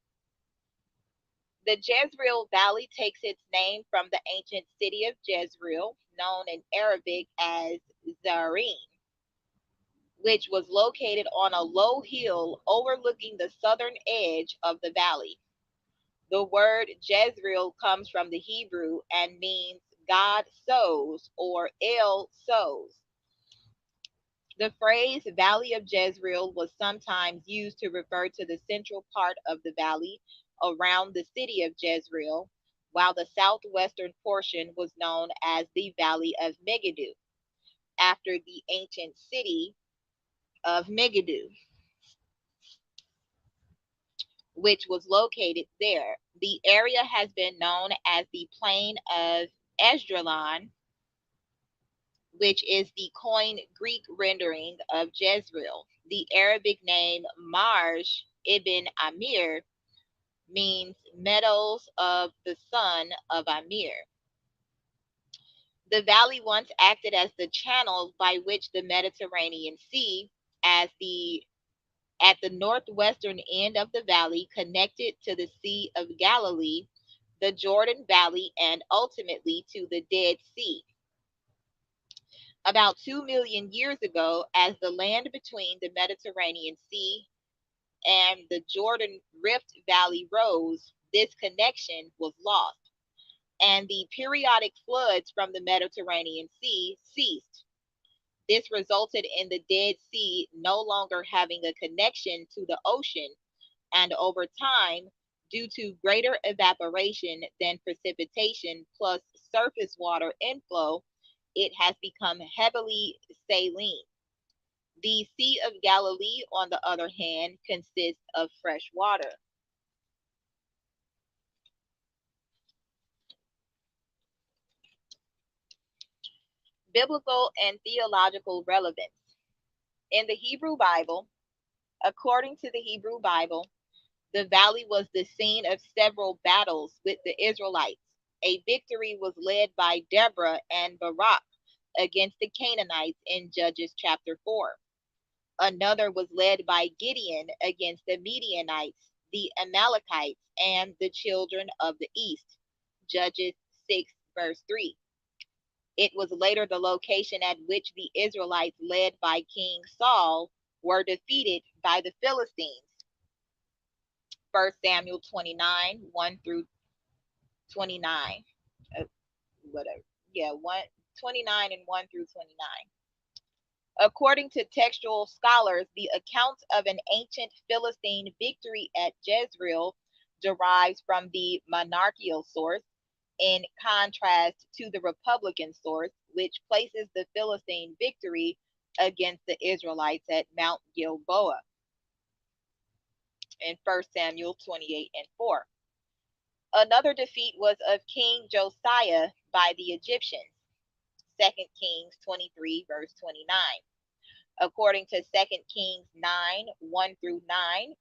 The Jezreel Valley takes its name from the ancient city of Jezreel, known in Arabic as Zarin, which was located on a low hill overlooking the southern edge of the valley. The word Jezreel comes from the Hebrew and means God sows or El sows. The phrase Valley of Jezreel was sometimes used to refer to the central part of the valley around the city of Jezreel, while the southwestern portion was known as the Valley of Megiddo, after the ancient city of Megiddo, which was located there. The area has been known as the Plain of Esdraelon, which is the coined Greek rendering of Jezreel. The Arabic name Marj ibn Amir means meadows of the son of Amir. The valley once acted as the channel by which the Mediterranean Sea, as the at the northwestern end of the valley, connected to the Sea of Galilee, the Jordan Valley, and ultimately to the Dead Sea. About 2 million years ago, as the land between the Mediterranean Sea and the Jordan Rift Valley rose, this connection was lost, and the periodic floods from the Mediterranean Sea ceased. This resulted in the Dead Sea no longer having a connection to the ocean, and over time, due to greater evaporation than precipitation plus surface water inflow, it has become heavily saline. The Sea of Galilee, on the other hand, consists of fresh water. Biblical and theological relevance. In the Hebrew Bible, according to the Hebrew Bible, the valley was the scene of several battles with the Israelites. A victory was led by Deborah and Barak against the Canaanites in Judges chapter 4. Another was led by Gideon against the Midianites, the Amalekites, and the children of the east. Judges 6, verse 3. It was later the location at which the Israelites, led by King Saul, were defeated by the Philistines. 1 Samuel 29, 1 through 29. Uh, whatever. Yeah, 29 and 1 through 29. According to textual scholars, the accounts of an ancient Philistine victory at Jezreel derives from the monarchical source, in contrast to the republican source, which places the Philistine victory against the Israelites at Mount Gilboa in 1 Samuel 28 and 4. Another defeat was of King Josiah by the Egyptians, 2 Kings 23, verse 29. According to 2 Kings 9, 1 through 9,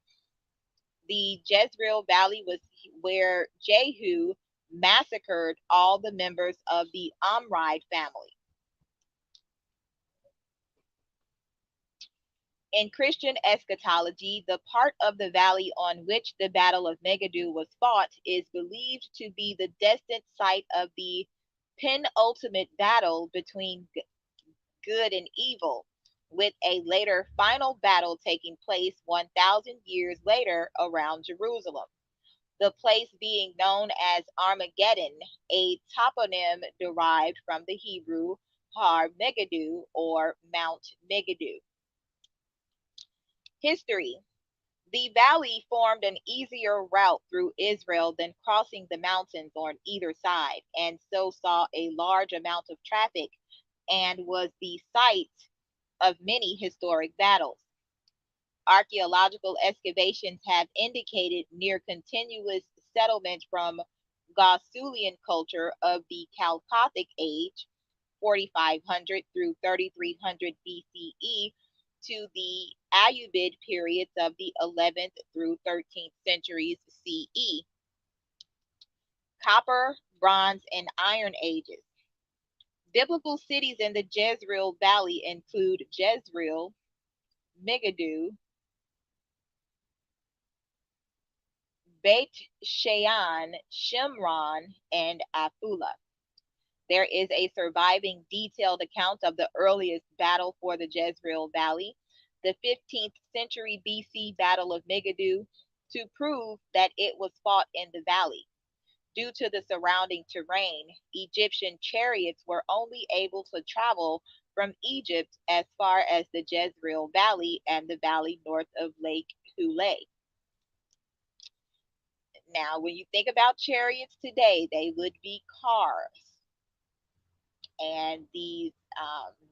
the Jezreel Valley was where Jehu massacred all the members of the Omride family. In Christian eschatology, the part of the valley on which the Battle of Megiddo was fought is believed to be the destined site of the penultimate battle between good and evil, with a later final battle taking place 1,000 years later around Jerusalem. The place being known as Armageddon, a toponym derived from the Hebrew Har Megiddo or Mount Megiddo. History. The valley formed an easier route through Israel than crossing the mountains on either side, and so saw a large amount of traffic and was the site of many historic battles. Archaeological excavations have indicated near continuous settlement from Gausulian culture of the Chalcolithic age, 4500 through 3300 BCE, to the Ayyubid periods of the 11th through 13th centuries CE. Copper, Bronze, and Iron Ages. Biblical cities in the Jezreel Valley include Jezreel, Megiddo, Beit Shean, Shimron, and Afula. There is a surviving detailed account of the earliest battle for the Jezreel Valley, the 15th century BC Battle of Megiddo, to prove that it was fought in the valley. Due to the surrounding terrain, Egyptian chariots were only able to travel from Egypt as far as the Jezreel Valley and the valley north of Lake Hule. Now, when you think about chariots today, they would be cars, and these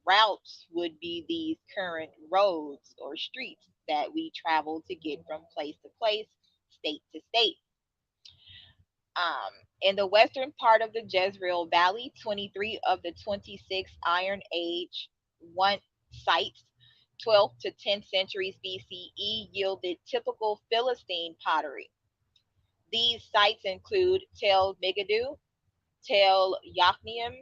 routes would be these current roads or streets that we travel to get from place to place, state to state. In the western part of the Jezreel Valley, 23 of the 26 Iron Age one sites, 12th to 10th centuries BCE, yielded typical Philistine pottery. These sites include Tel Megiddo, Tel Yachnium,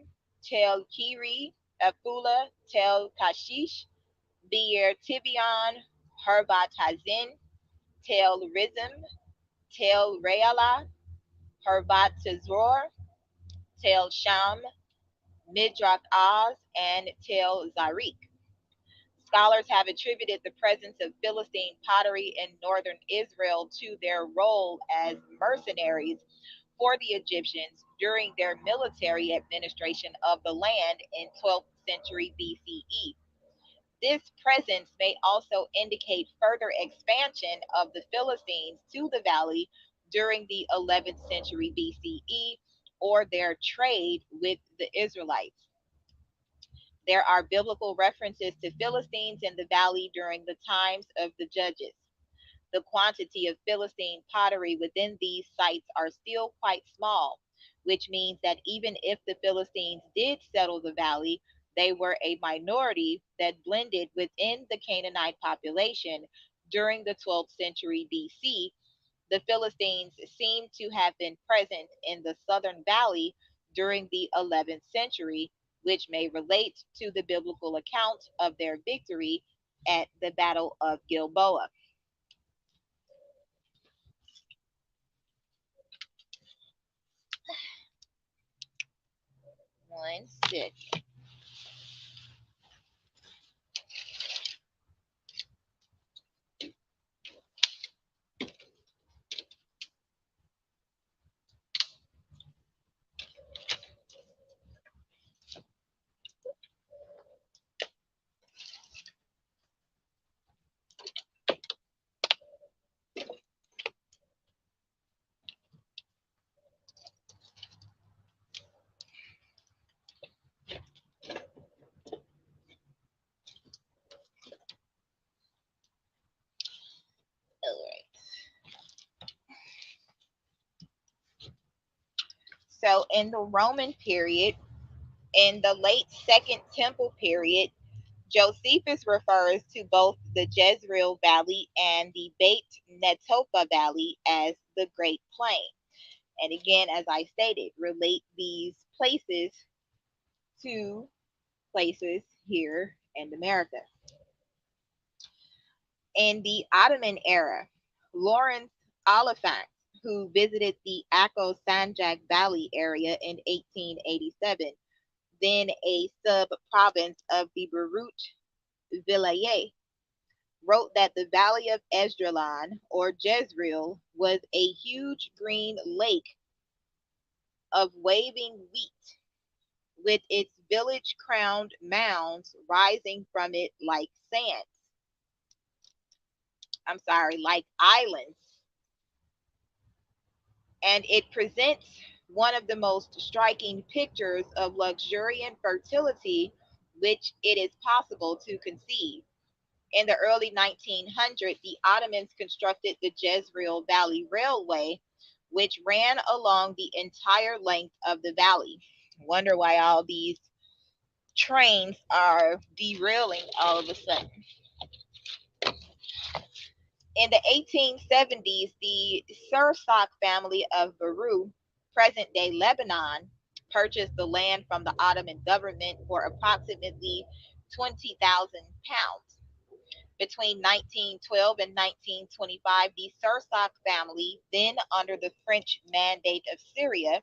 Tel Kiri, Afula, Tel Kashish, Beer Tibion, Herbat Hazin, Tel Rizim, Tel Reala, Herbat Tezor, Tel Sham, Midrach Oz, and Tel Zarik. Scholars have attributed the presence of Philistine pottery in northern Israel to their role as mercenaries for the Egyptians during their military administration of the land in 12th century BCE. This presence may also indicate further expansion of the Philistines to the valley during the 11th century BCE or their trade with the Israelites. There are biblical references to Philistines in the valley during the times of the judges. The quantity of Philistine pottery within these sites are still quite small, which means that even if the Philistines did settle the valley, they were a minority that blended within the Canaanite population during the 12th century BC. The Philistines seem to have been present in the southern valley during the 11th century, which may relate to the biblical account of their victory at the Battle of Gilboa. One six. All right. So in the Roman period, in the late Second Temple period, Josephus refers to both the Jezreel Valley and the Beit Netophah Valley as the Great Plain. And again, as I stated, relate these places to places here in America. In the Ottoman era, Lawrence Oliphant, who visited the Akko Sanjak Valley area in 1887, then a sub province of the Beirut Vilayet, wrote that the valley of Esdraelon, or Jezreel, was a huge green lake of waving wheat, with its village crowned mounds rising from it like sands. I'm sorry, like islands. And it presents one of the most striking pictures of luxuriant fertility which it is possible to conceive. In the early 1900s, the Ottomans constructed the Jezreel Valley Railway, which ran along the entire length of the valley. Wonder why all these trains are derailing all of a sudden. In the 1870s, the Sursak family of Beirut, present day Lebanon, purchased the land from the Ottoman government for approximately £20,000. Between 1912 and 1925, the Sursak family, then under the French Mandate of Syria,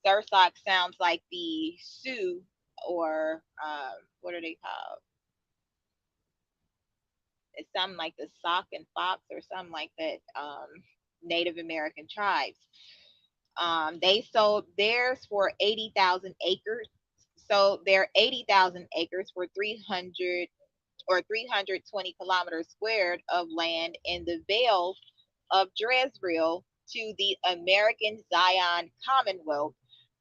Sursak sounds like the Sioux, or what are they called? It's something like the Sock and Fox or something like that. Native American tribes. They sold theirs for 80,000 acres. So their 80,000 acres for 300 or 320 kilometers squared of land in the Vale of Jezreel to the American Zion Commonwealth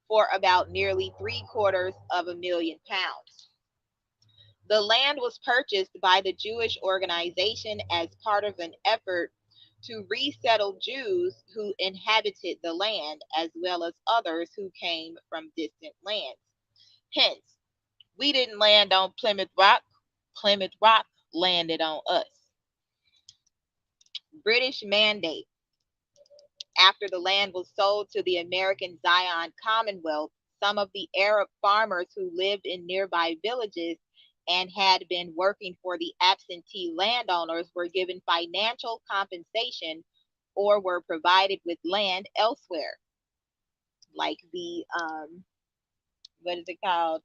for about nearly £750,000. The land was purchased by the Jewish organization as part of an effort to resettle Jews who inhabited the land as well as others who came from distant lands. Hence, we didn't land on Plymouth Rock, Plymouth Rock landed on us. British Mandate. After the land was sold to the American Zion Commonwealth, some of the Arab farmers who lived in nearby villages and had been working for the absentee landowners were given financial compensation or were provided with land elsewhere, like the what is it called?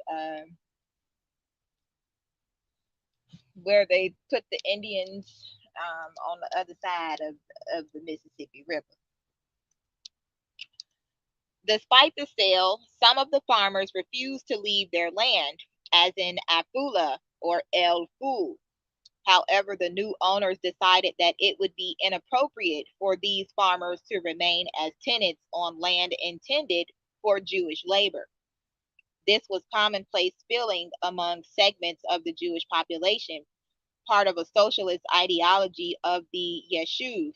Where they put the Indians on the other side of the Mississippi River. Despite the sale, some of the farmers refused to leave their land, as in Afula or El Fu. However, the new owners decided that it would be inappropriate for these farmers to remain as tenants on land intended for Jewish labor. This was commonplace feeling among segments of the Jewish population, part of a socialist ideology of the Yeshuv,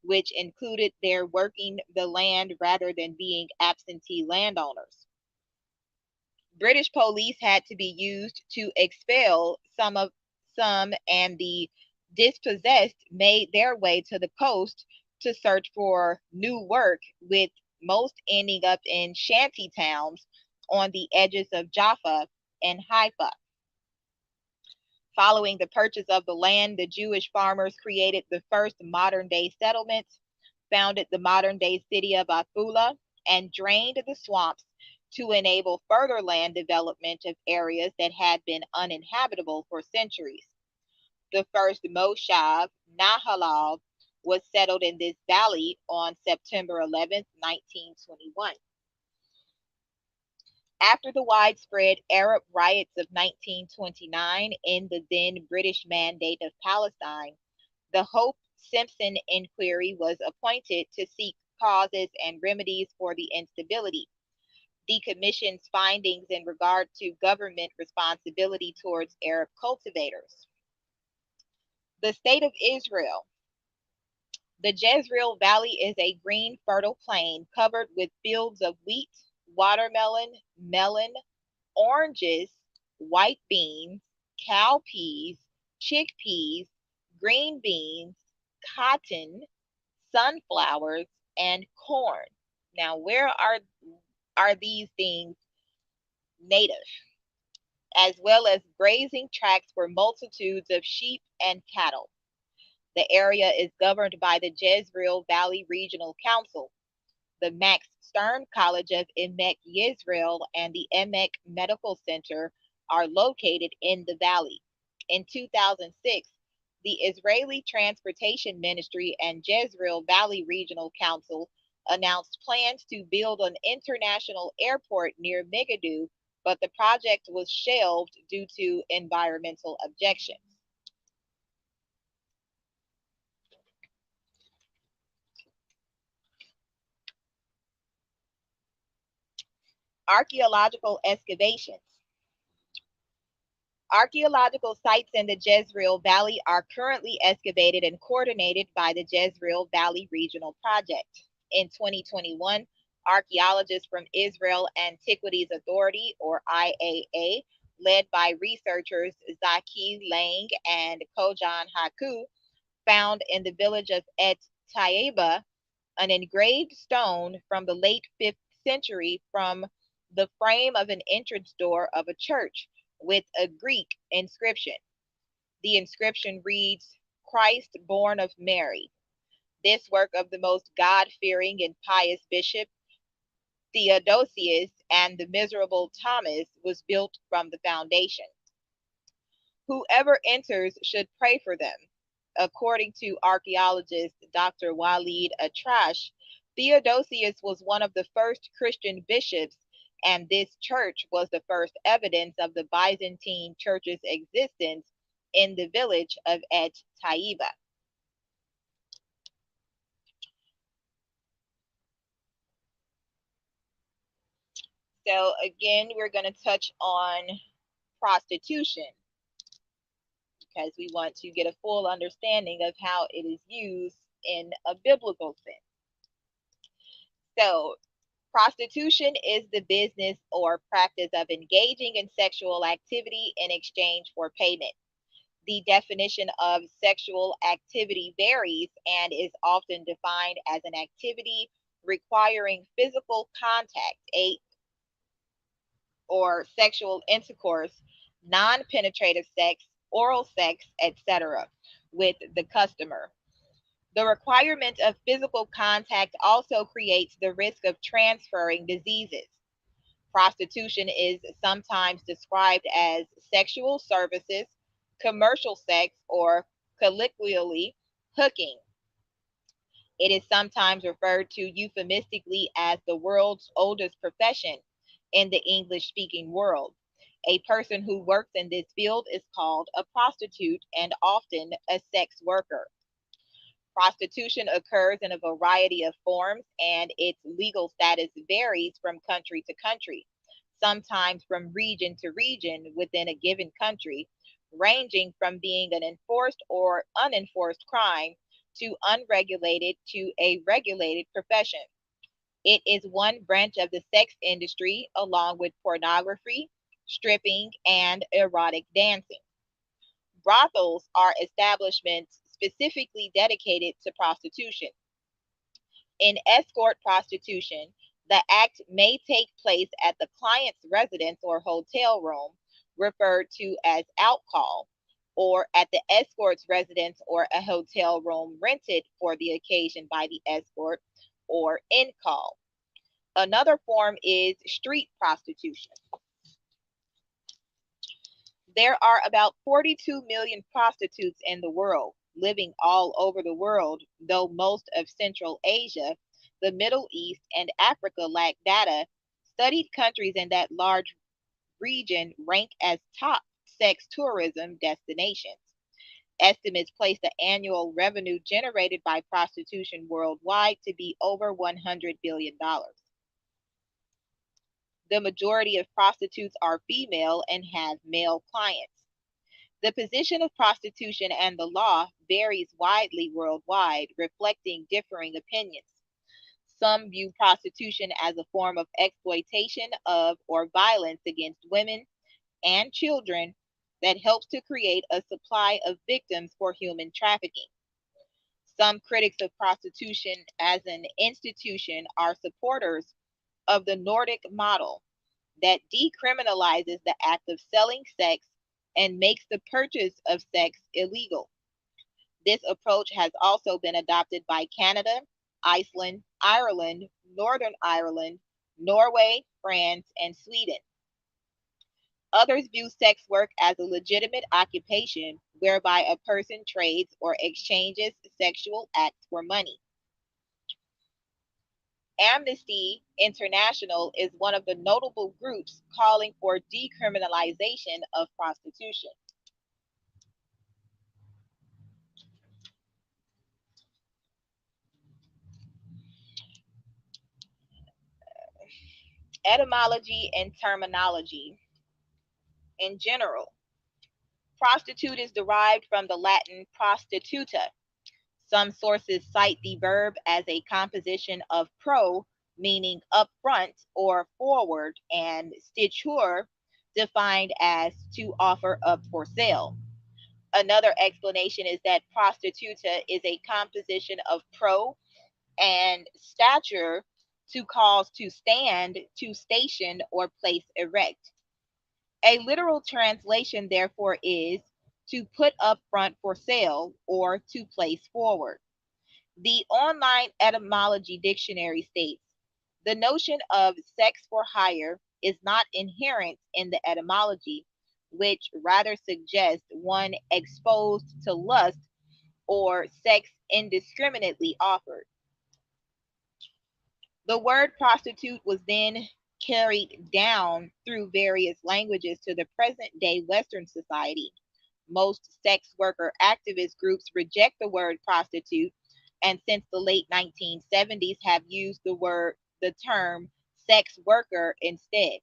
which included their working the land rather than being absentee landowners. British police had to be used to expel some, and the dispossessed made their way to the coast to search for new work, with most ending up in shanty towns on the edges of Jaffa and Haifa. Following the purchase of the land, the Jewish farmers created the first modern day settlements, founded the modern day city of Afula, and drained the swamps to enable further land development of areas that had been uninhabitable for centuries. The first Moshav, Nahalal, was settled in this valley on September 11, 1921. After the widespread Arab riots of 1929 in the then British Mandate of Palestine, the Hope Simpson Inquiry was appointed to seek causes and remedies for the instability. The Commission's findings in regard to government responsibility towards Arab cultivators. The State of Israel. The Jezreel Valley is a green, fertile plain covered with fields of wheat, watermelon, melon, oranges, white beans, cowpeas, chickpeas, green beans, cotton, sunflowers, and corn. Now, where are these things native? As well as grazing tracts for multitudes of sheep and cattle. The area is governed by the Jezreel Valley Regional Council. The Max Stern College of Emek Yisrael and the Emek Medical Center are located in the valley. In 2006, the Israeli Transportation Ministry and Jezreel Valley Regional Council announced plans to build an international airport near Megiddo, but the project was shelved due to environmental objections. Archaeological excavations. Archaeological sites in the Jezreel Valley are currently excavated and coordinated by the Jezreel Valley Regional Project. In 2021, archaeologists from Israel Antiquities Authority, or IAA, led by researchers Zaki Lang and Kojan Haku, found in the village of Et Taiba an engraved stone from the late 5th century from the frame of an entrance door of a church with a Greek inscription. The inscription reads, Christ born of Mary. This work of the most God fearing and pious bishop Theodosius and the miserable Thomas was built from the foundation. Whoever enters should pray for them. According to archaeologist Dr. Walid Atrash, Theodosius was one of the first Christian bishops, and this church was the first evidence of the Byzantine church's existence in the village of Et Taiba. So, again, we're going to touch on prostitution because we want to get a full understanding of how it is used in a biblical sense. So, prostitution is the business or practice of engaging in sexual activity in exchange for payment. The definition of sexual activity varies and is often defined as an activity requiring physical contact, or sexual intercourse, non penetrative sex, oral sex, etc., with the customer. The requirement of physical contact also creates the risk of transferring diseases. Prostitution is sometimes described as sexual services, commercial sex, or colloquially hooking. It is sometimes referred to euphemistically as the world's oldest profession in the English speaking world. A person who works in this field is called a prostitute and often a sex worker. Prostitution occurs in a variety of forms and its legal status varies from country to country, sometimes from region to region within a given country, ranging from being an enforced or unenforced crime to unregulated to a regulated profession. It is one branch of the sex industry along with pornography, stripping, and erotic dancing. Brothels are establishments specifically dedicated to prostitution. In escort prostitution, the act may take place at the client's residence or hotel room, referred to as outcall, or at the escort's residence or a hotel room rented for the occasion by the escort, or in call. Another form is street prostitution. There are about 42 million prostitutes in the world, living all over the world, though most of Central Asia, the Middle East, and Africa lack data. Studied countries in that large region rank as top sex tourism destinations. Estimates place the annual revenue generated by prostitution worldwide to be over $100 billion. The majority of prostitutes are female and have male clients. The position of prostitution and the law varies widely worldwide, reflecting differing opinions. Some view prostitution as a form of exploitation of or violence against women and children that helps to create a supply of victims for human trafficking. Some critics of prostitution as an institution are supporters of the Nordic model that decriminalizes the act of selling sex and makes the purchase of sex illegal. This approach has also been adopted by Canada, Iceland, Ireland, Northern Ireland, Norway, France, and Sweden. Others view sex work as a legitimate occupation whereby a person trades or exchanges sexual acts for money. Amnesty International is one of the notable groups calling for decriminalization of prostitution. Etymology and terminology. In general, prostitute is derived from the Latin prostituta. Some sources cite the verb as a composition of pro, meaning up front or forward, and stitur, defined as to offer up for sale. Another explanation is that prostituta is a composition of pro and stature, to cause to stand, to station, or place erect. A literal translation, therefore, is to put up front for sale or to place forward. The online etymology dictionary states the notion of sex for hire is not inherent in the etymology, which rather suggests one exposed to lust or sex indiscriminately offered. The word prostitute was then carried down through various languages to the present day Western society. Most sex worker activist groups reject the word prostitute and since the late 1970s have used the term sex worker instead.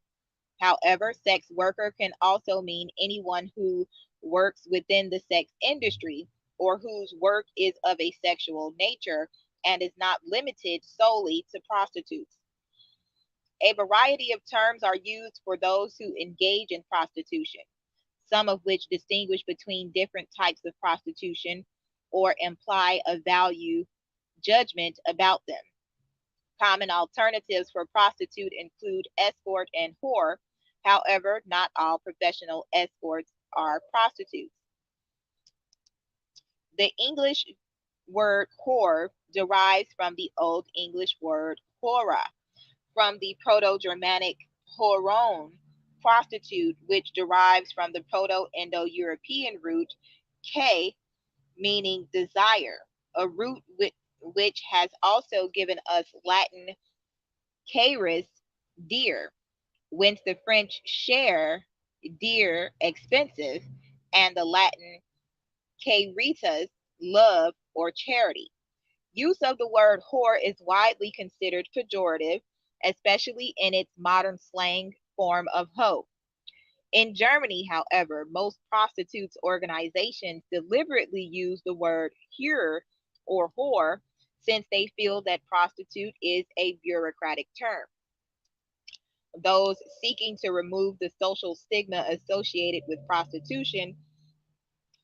However, sex worker can also mean anyone who works within the sex industry or whose work is of a sexual nature and is not limited solely to prostitutes. A variety of terms are used for those who engage in prostitution, some of which distinguish between different types of prostitution or imply a value judgment about them. Common alternatives for prostitute include escort and whore. However, not all professional escorts are prostitutes. The English word whore derives from the Old English word hora, from the Proto Germanic Horon, prostitute, which derives from the Proto Indo European root K, meaning desire, a root which has also given us Latin caris, dear, whence the French cher, dear, expensive, and the Latin caritas, love or charity. Use of the word whore is widely considered pejorative, especially in its modern slang form of hoe. In Germany, however, most prostitutes organizations deliberately use the word Hure or whore since they feel that prostitute is a bureaucratic term. Those seeking to remove the social stigma associated with prostitution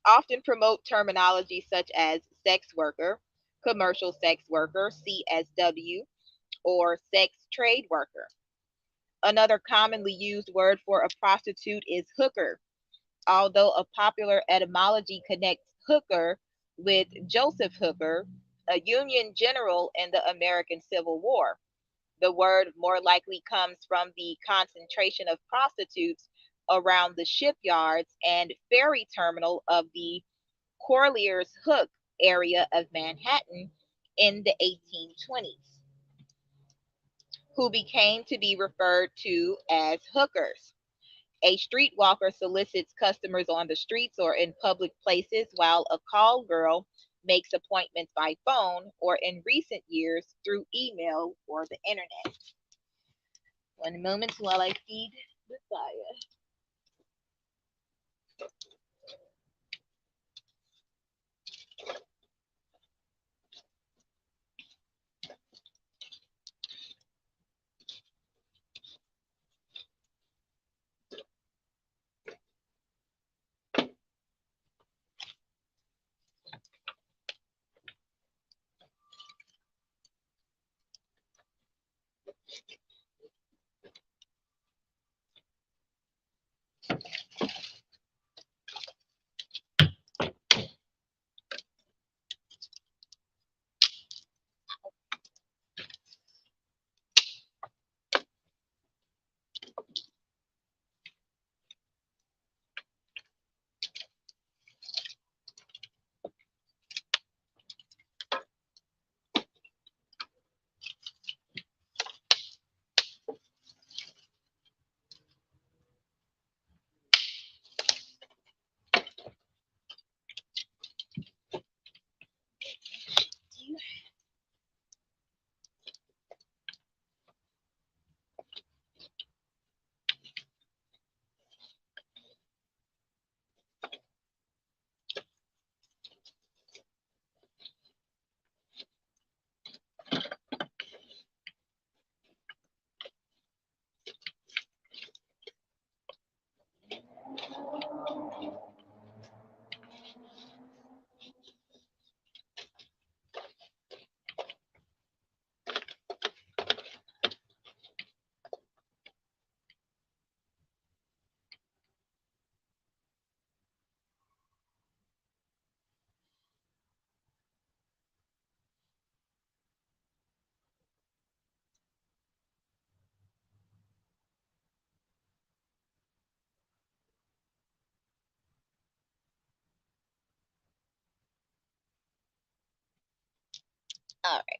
often promote terminology such as sex worker, commercial sex worker, CSW, or sex trade worker. Another commonly used word for a prostitute is hooker, although a popular etymology connects hooker with Joseph Hooker, a Union general in the American Civil War. The word more likely comes from the concentration of prostitutes around the shipyards and ferry terminal of the Corlears Hook area of Manhattan in the 1820s, who became to be referred to as hookers. A streetwalker solicits customers on the streets or in public places, while a call girl makes appointments by phone or in recent years through email or the internet. One moment while I feed the fire. All right,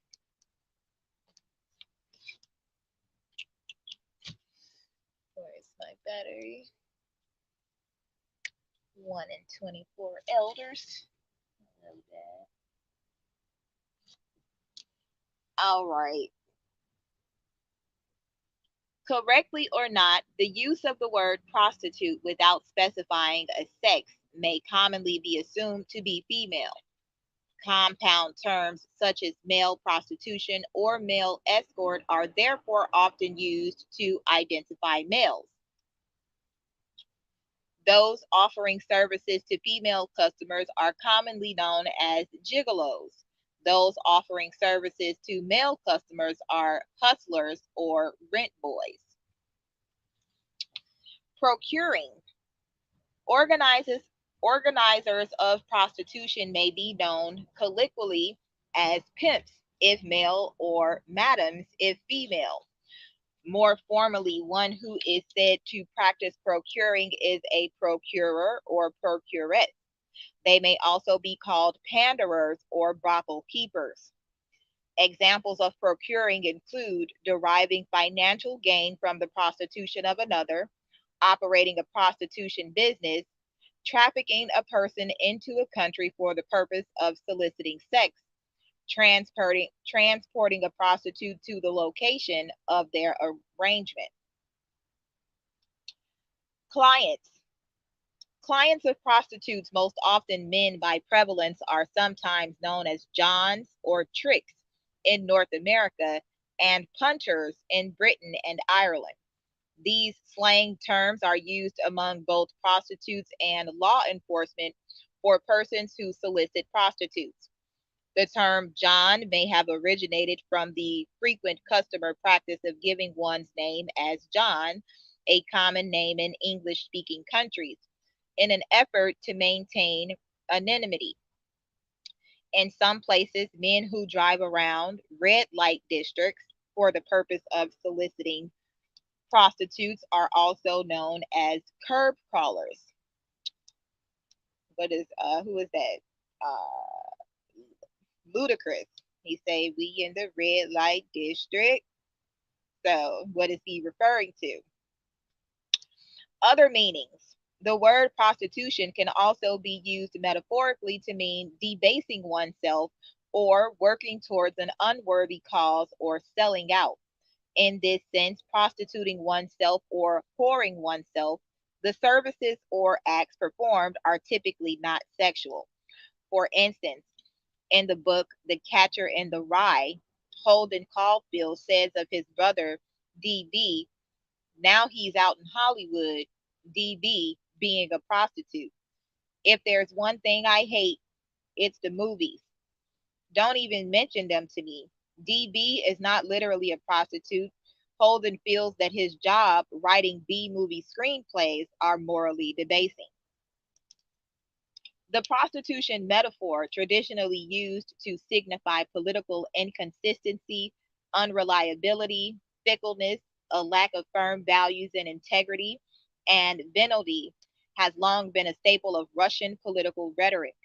where's my battery? 1 and 24 elders. All right. Correctly or not, the use of the word prostitute without specifying a sex may commonly be assumed to be female. Compound terms such as male prostitution or male escort are therefore often used to identify males. Those offering services to female customers are commonly known as gigolos. Those offering services to male customers are hustlers or rent boys. Procuring. Organizers, organizers of prostitution may be known colloquially as pimps if male or madams if female. More formally, one who is said to practice procuring is a procurer or procuress. They may also be called panderers or brothel keepers. Examples of procuring include deriving financial gain from the prostitution of another, operating a prostitution business, trafficking a person into a country for the purpose of soliciting sex, transporting a prostitute to the location of their arrangement. Clients. Clients of prostitutes, most often men by prevalence, are sometimes known as Johns or Tricks in North America and punters in Britain and Ireland. These slang terms are used among both prostitutes and law enforcement for persons who solicit prostitutes. The term John may have originated from the frequent customer practice of giving one's name as John, a common name in English speaking countries, in an effort to maintain anonymity. In some places, men who drive around red light districts for the purpose of soliciting prostitutes are also known as curb crawlers. What is who is that? Ludicrous. He say we in the red light district. So what is he referring to? Other meanings. The word prostitution can also be used metaphorically to mean debasing oneself or working towards an unworthy cause or selling out. In this sense, prostituting oneself or whoring oneself, the services or acts performed are typically not sexual. For instance, in the book The Catcher in the Rye, Holden Caulfield says of his brother DB, now he's out in Hollywood, DB being a prostitute. If there's one thing I hate, it's the movies. Don't even mention them to me. DB is not literally a prostitute. Holden feels that his job writing B movie screenplays are morally debasing. The prostitution metaphor, traditionally used to signify political inconsistency, unreliability, fickleness, a lack of firm values and integrity, and venality, has long been a staple of Russian political rhetoric.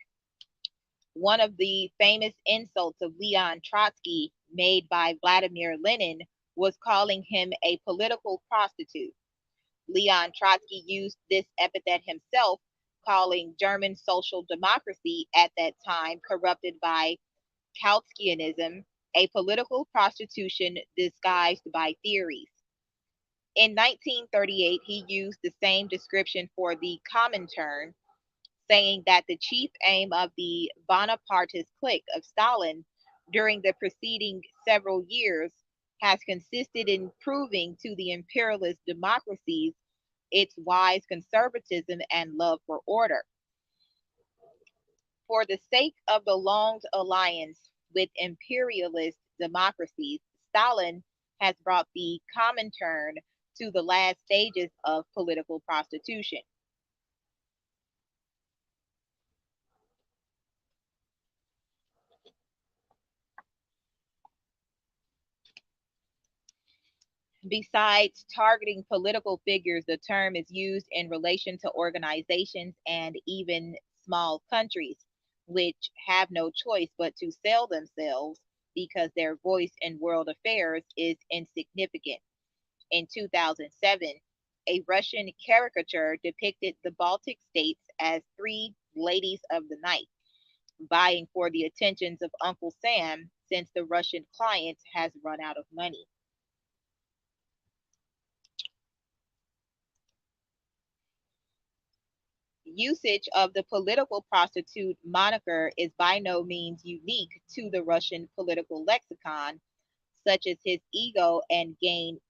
One of the famous insults of Leon Trotsky made by Vladimir Lenin was calling him a political prostitute. Leon Trotsky used this epithet himself, calling German social democracy at that time corrupted by Kautskyism, a political prostitution disguised by theories. In 1938, he used the same description for the Comintern, saying that the chief aim of the Bonapartist clique of Stalin during the preceding several years has consisted in proving to the imperialist democracies its wise conservatism and love for order. For the sake of the long alliance with imperialist democracies, Stalin has brought the Comintern to the last stages of political prostitution. Besides targeting political figures, the term is used in relation to organizations and even small countries, which have no choice but to sell themselves because their voice in world affairs is insignificant. In 2007, a Russian caricature depicted the Baltic states as three ladies of the night, vying for the attentions of Uncle Sam since the Russian client has run out of money. Usage of the political prostitute moniker is by no means unique to the Russian political lexicon, such as his ego and gain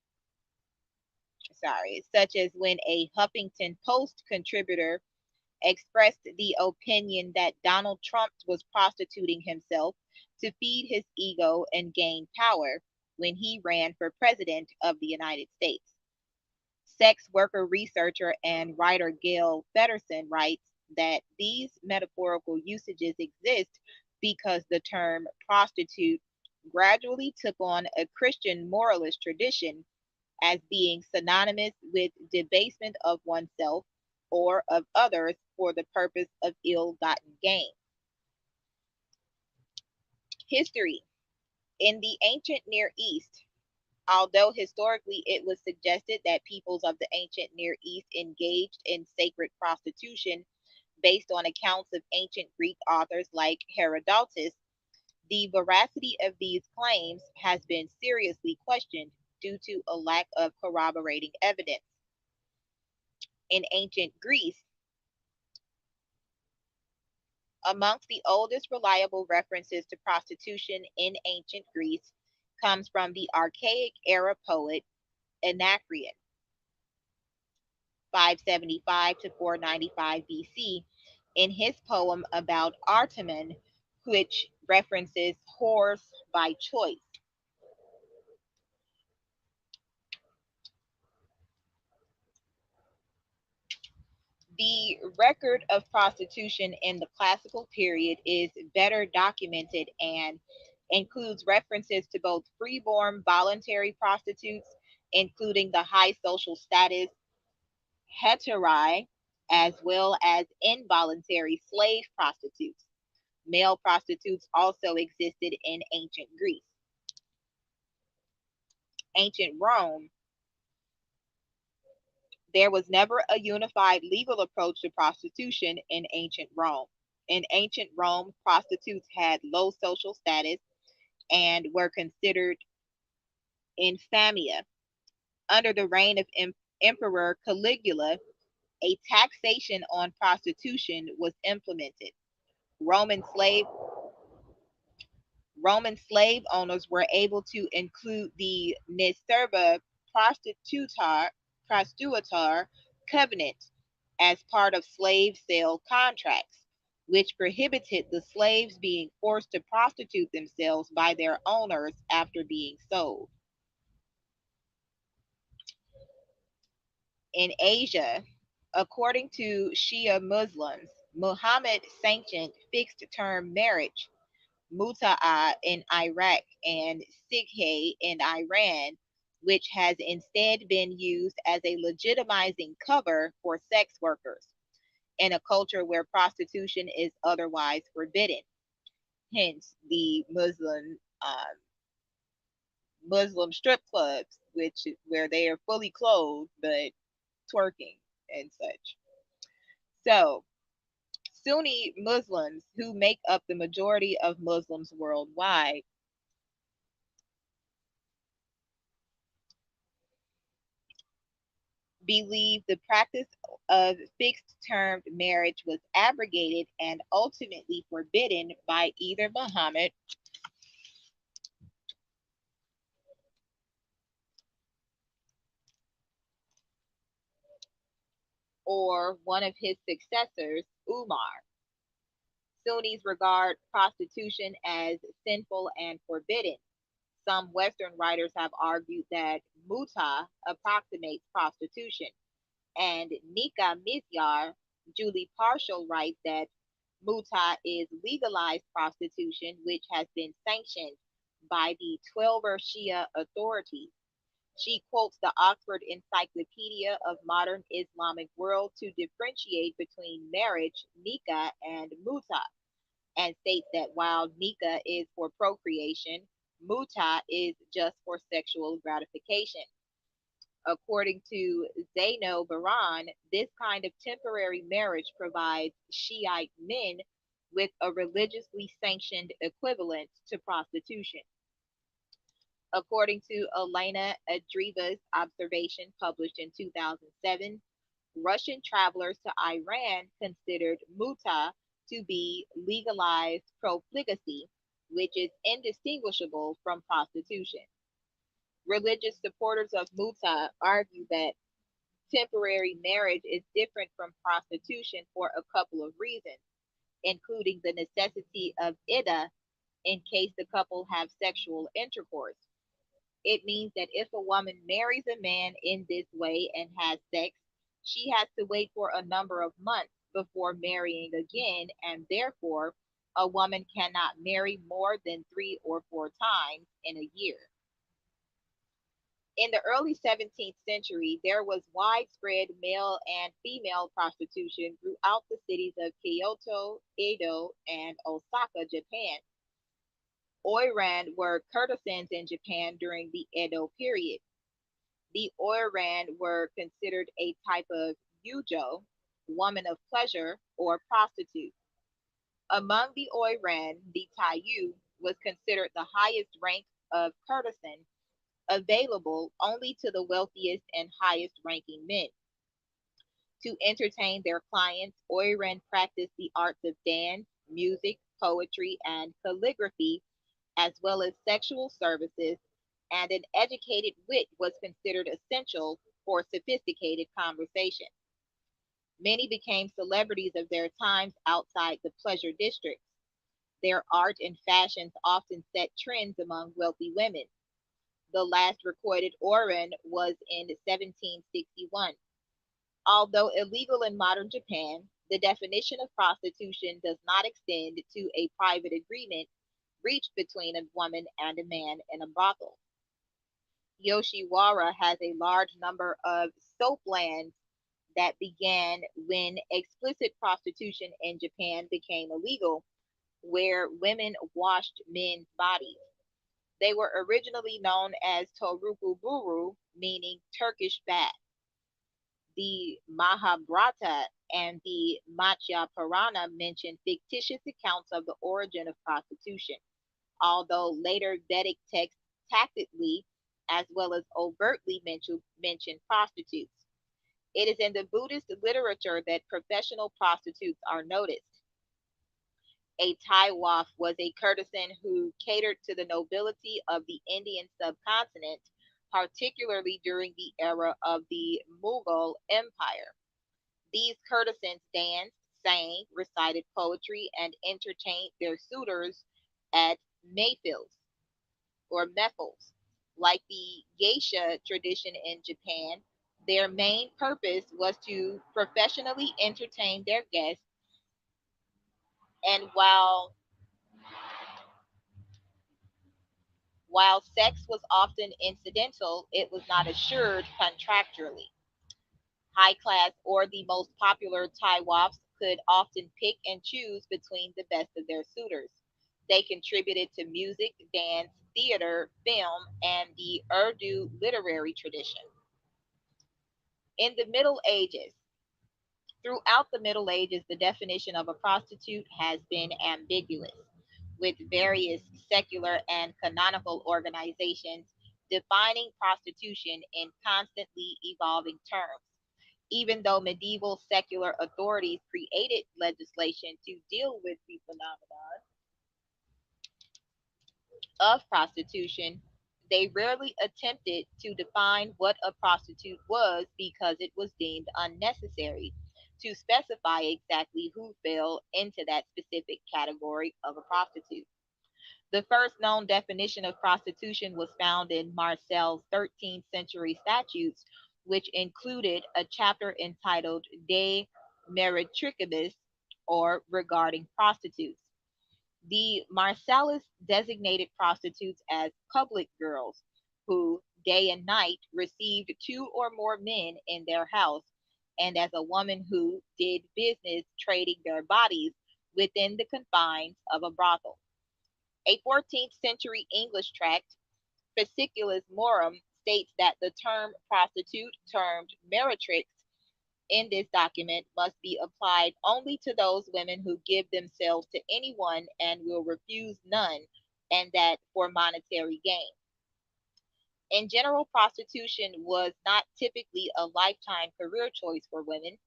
such as when a Huffington Post contributor expressed the opinion that Donald Trump was prostituting himself to feed his ego and gain power when he ran for president of the United States. Sex worker researcher and writer Gail Feddersen writes that these metaphorical usages exist because the term prostitute gradually took on a Christian moralist tradition as being synonymous with debasement of oneself or of others for the purpose of ill gotten gain. History. In the ancient Near East, although historically it was suggested that peoples of the ancient Near East engaged in sacred prostitution based on accounts of ancient Greek authors like Herodotus, the veracity of these claims has been seriously questioned due to a lack of corroborating evidence. In ancient Greece, amongst the oldest reliable references to prostitution in ancient Greece comes from the archaic era poet Anacreon, 575 to 495 BC, in his poem about Artemon, which references whores by choice. The record of prostitution in the classical period is better documented and includes references to both freeborn voluntary prostitutes, including the high social status heterae, as well as involuntary slave prostitutes. Male prostitutes also existed in ancient Greece. Ancient Rome, there was never a unified legal approach to prostitution in ancient Rome. In ancient Rome, prostitutes had low social status and were considered infamia. Under the reign of Emperor Caligula, a taxation on prostitution was implemented. Roman slave Roman slave owners were able to include the Neserva prostitutar covenant as part of slave sale contracts, which prohibited the slaves being forced to prostitute themselves by their owners after being sold. In Asia, according to Shia Muslims, Muhammad sanctioned fixed term marriage, muta'a in Iraq and sikhe in Iran, which has instead been used as a legitimizing cover for sex workers in a culture where prostitution is otherwise forbidden. Hence, the Muslim strip clubs, which where they are fully clothed but twerking and such. So, Sunni Muslims, who make up the majority of Muslims worldwide, believe the practice of fixed term marriage was abrogated and ultimately forbidden by either Muhammad or one of his successors, Umar. Sunnis regard prostitution as sinful and forbidden. Some Western writers have argued that muta approximates prostitution, and Nika Misyar, Julie Partial, writes that muta is legalized prostitution, which has been sanctioned by the Twelver Shia authorities. She quotes the Oxford Encyclopedia of Modern Islamic World to differentiate between marriage, nikah, and muta, and states that while nikah is for procreation, muta is just for sexual gratification. According to Zaino Baran, this kind of temporary marriage provides Shiite men with a religiously sanctioned equivalent to prostitution. According to Elena Adriva's observation published in 2007, Russian travelers to Iran considered muta to be legalized profligacy, which is indistinguishable from prostitution. Religious supporters of muta argue that temporary marriage is different from prostitution for a couple of reasons, including the necessity of iddah in case the couple have sexual intercourse. It means that if a woman marries a man in this way and has sex, she has to wait for a number of months before marrying again, and therefore, a woman cannot marry more than 3 or 4 times in a year. In the early 17th century, there was widespread male and female prostitution throughout the cities of Kyoto, Edo, and Osaka, Japan. Oiran were courtesans in Japan during the Edo period. The Oiran were considered a type of yujo, woman of pleasure, or prostitute. Among the Oiran, the Taiyu was considered the highest rank of courtesan, available only to the wealthiest and highest ranking men. To entertain their clients, Oiran practiced the arts of dance, music, poetry, and calligraphy, as well as sexual services, and an educated wit was considered essential for sophisticated conversation. Many became celebrities of their times outside the pleasure districts. Their art and fashions often set trends among wealthy women. The last recorded Oran was in 1761. Although illegal in modern Japan, the definition of prostitution does not extend to a private agreement reached between a woman and a man in a brothel. Yoshiwara has a large number of soaplands that began when explicit prostitution in Japan became illegal, where women washed men's bodies. They were originally known as Toruku Buru, meaning Turkish bath. The Mahabharata and the Matsya Purana mention fictitious accounts of the origin of prostitution, although later Vedic texts tacitly as well as overtly mention prostitutes. It is in the Buddhist literature that professional prostitutes are noticed. A Taiwaf was a courtesan who catered to the nobility of the Indian subcontinent, particularly during the era of the Mughal Empire. These courtesans danced, sang, recited poetry, and entertained their suitors at mayfils or mehfils. Like the geisha tradition in Japan, their main purpose was to professionally entertain their guests, and while sex was often incidental, it was not assured contractually. High class or the most popular Thai wops could often pick and choose between the best of their suitors. They contributed to music, dance, theater, film, and the Urdu literary tradition. In the Middle Ages, throughout the Middle Ages, the definition of a prostitute has been ambiguous, with various secular and canonical organizations defining prostitution in constantly evolving terms. Even though medieval secular authorities created legislation to deal with the phenomenon of prostitution, they rarely attempted to define what a prostitute was because it was deemed unnecessary to specify exactly who fell into that specific category of a prostitute. The first known definition of prostitution was found in Marcel's 13th century statutes, which included a chapter entitled De Meretricibus, or regarding prostitutes. The Marcellus designated prostitutes as public girls who, day and night, received two or more men in their house, and as a woman who did business trading their bodies within the confines of a brothel. A 14th century English tract, Fasciculus Morum, states that the term prostitute, termed meretrix, in this document must be applied only to those women who give themselves to anyone and will refuse none, and that for monetary gain. In general, prostitution was not typically a lifetime career choice for women.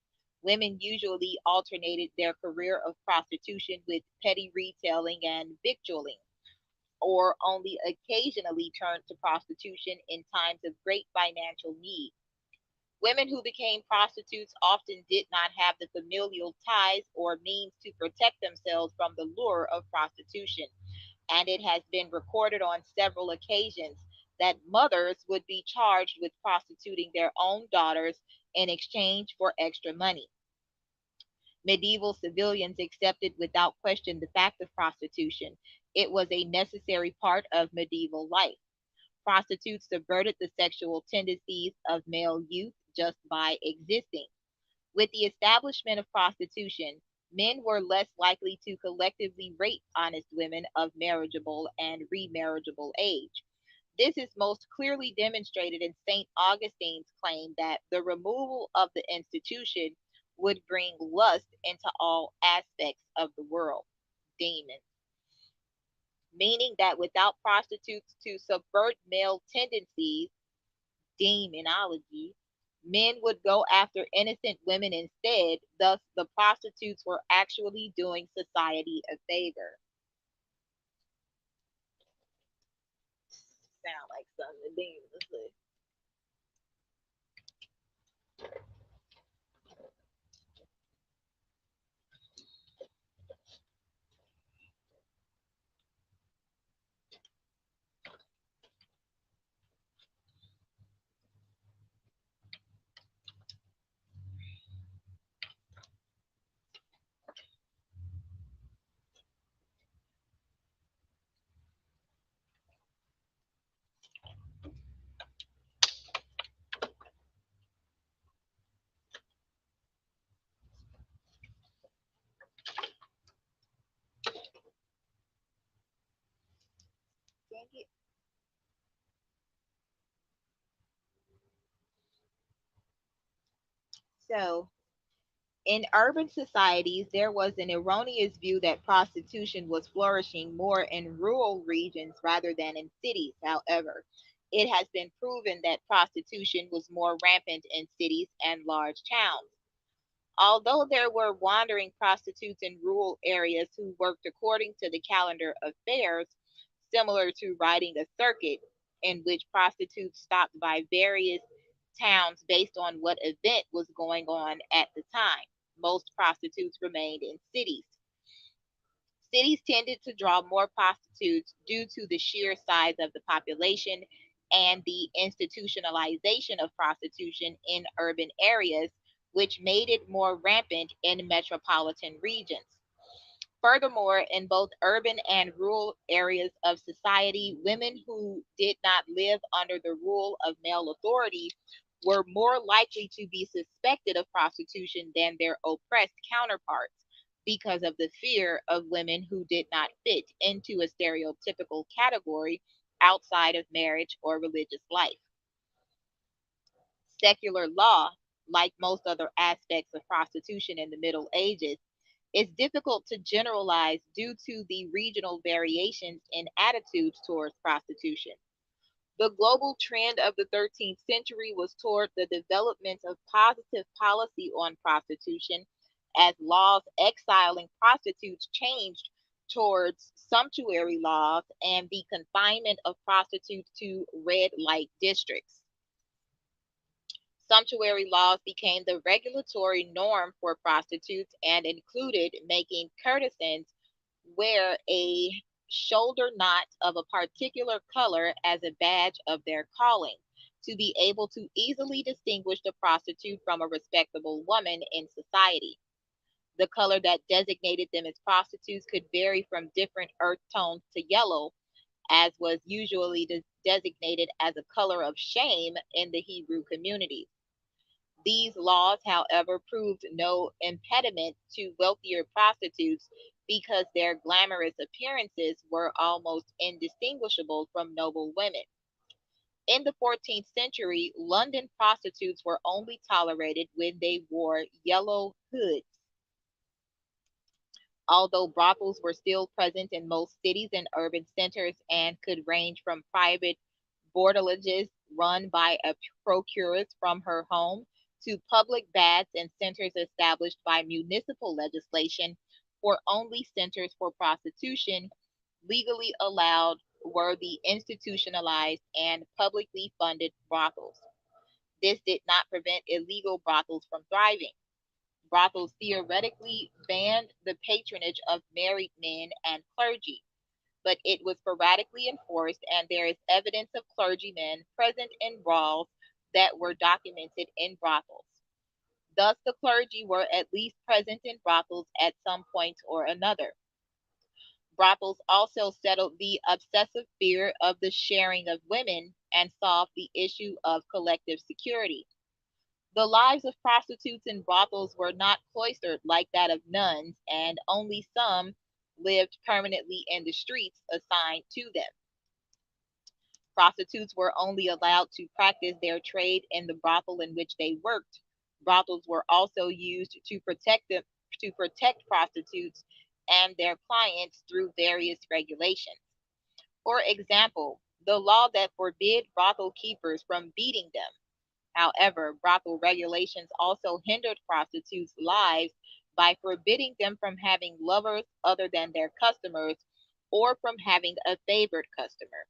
Women usually alternated their career of prostitution with petty retailing and victualling, or only occasionally turned to prostitution in times of great financial need. Women who became prostitutes often did not have the familial ties or means to protect themselves from the lure of prostitution, and it has been recorded on several occasions that mothers would be charged with prostituting their own daughters in exchange for extra money. Medieval civilians accepted without question the fact of prostitution. It was a necessary part of medieval life. Prostitutes subverted the sexual tendencies of male youth just by existing. With the establishment of prostitution, men were less likely to collectively rape honest women of marriageable and remarriageable age. This is most clearly demonstrated in St. Augustine's claim that the removal of the institution would bring lust into all aspects of the world. Demons. Meaning that without prostitutes to subvert male tendencies, demonology, men would go after innocent women instead. Thus, the prostitutes were actually doing society a favor. Sound like something the demons would. Dang it. So, in urban societies, there was an erroneous view that prostitution was flourishing more in rural regions rather than in cities. However, it has been proven that prostitution was more rampant in cities and large towns. Although there were wandering prostitutes in rural areas who worked according to the calendar of fairs, similar to riding a circuit, in which prostitutes stopped by various towns based on what event was going on at the time. Most prostitutes remained in cities. Cities tended to draw more prostitutes due to the sheer size of the population and the institutionalization of prostitution in urban areas, which made it more rampant in metropolitan regions. Furthermore, in both urban and rural areas of society, women who did not live under the rule of male authority were more likely to be suspected of prostitution than their oppressed counterparts because of the fear of women who did not fit into a stereotypical category outside of marriage or religious life. Secular law, like most other aspects of prostitution in the Middle Ages, is difficult to generalize due to the regional variations in attitudes towards prostitution. The global trend of the 13th century was toward the development of positive policy on prostitution, as laws exiling prostitutes changed towards sumptuary laws and the confinement of prostitutes to red light districts. Sumptuary laws became the regulatory norm for prostitutes and included making courtesans wear a shoulder knot of a particular color as a badge of their calling, to be able to easily distinguish the prostitute from a respectable woman in society. The color that designated them as prostitutes could vary from different earth tones to yellow, as was usually designated as a color of shame in the Hebrew community. These laws, however, proved no impediment to wealthier prostitutes because their glamorous appearances were almost indistinguishable from noble women. In the 14th century, London prostitutes were only tolerated when they wore yellow hoods. Although brothels were still present in most cities and urban centers and could range from private bordelages run by a procuress from her home to public baths and centers established by municipal legislation for only centers for prostitution, legally allowed were the institutionalized and publicly funded brothels. This did not prevent illegal brothels from thriving. Brothels theoretically banned the patronage of married men and clergy, but it was sporadically enforced, and there is evidence of clergymen present in brawls that were documented in brothels. Thus, the clergy were at least present in brothels at some point or another. Brothels also settled the obsessive fear of the sharing of women and solved the issue of collective security. The lives of prostitutes in brothels were not cloistered like that of nuns, and only some lived permanently in the streets assigned to them. Prostitutes were only allowed to practice their trade in the brothel in which they worked. Brothels were also used to protect prostitutes and their clients through various regulations. For example, the law that forbid brothel keepers from beating them. However, brothel regulations also hindered prostitutes' lives by forbidding them from having lovers other than their customers or from having a favored customer.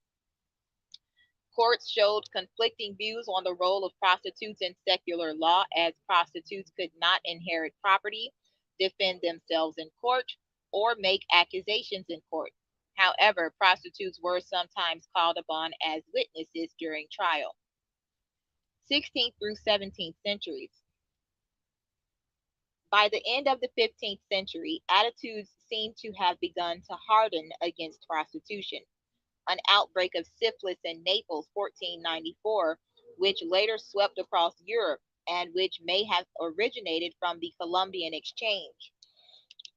Courts showed conflicting views on the role of prostitutes in secular law, as prostitutes could not inherit property, defend themselves in court, or make accusations in court. However, prostitutes were sometimes called upon as witnesses during trial. 16th through 17th centuries. By the end of the 15th century, attitudes seem to have begun to harden against prostitution. An outbreak of syphilis in Naples, 1494, which later swept across Europe and which may have originated from the Columbian Exchange,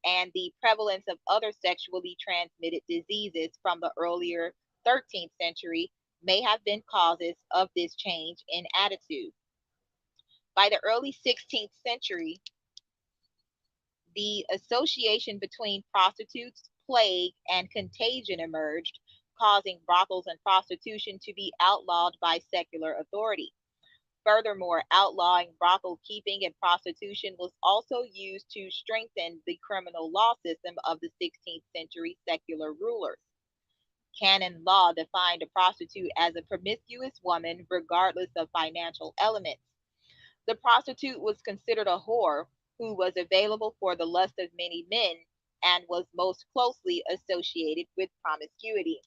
and the prevalence of other sexually transmitted diseases from the earlier 13th century may have been causes of this change in attitude. By the early 16th century, the association between prostitutes, plague, and contagion emerged, causing brothels and prostitution to be outlawed by secular authority. Furthermore, outlawing brothel keeping and prostitution was also used to strengthen the criminal law system of the 16th century secular rulers. Canon law defined a prostitute as a promiscuous woman regardless of financial elements. The prostitute was considered a whore who was available for the lust of many men and was most closely associated with promiscuity.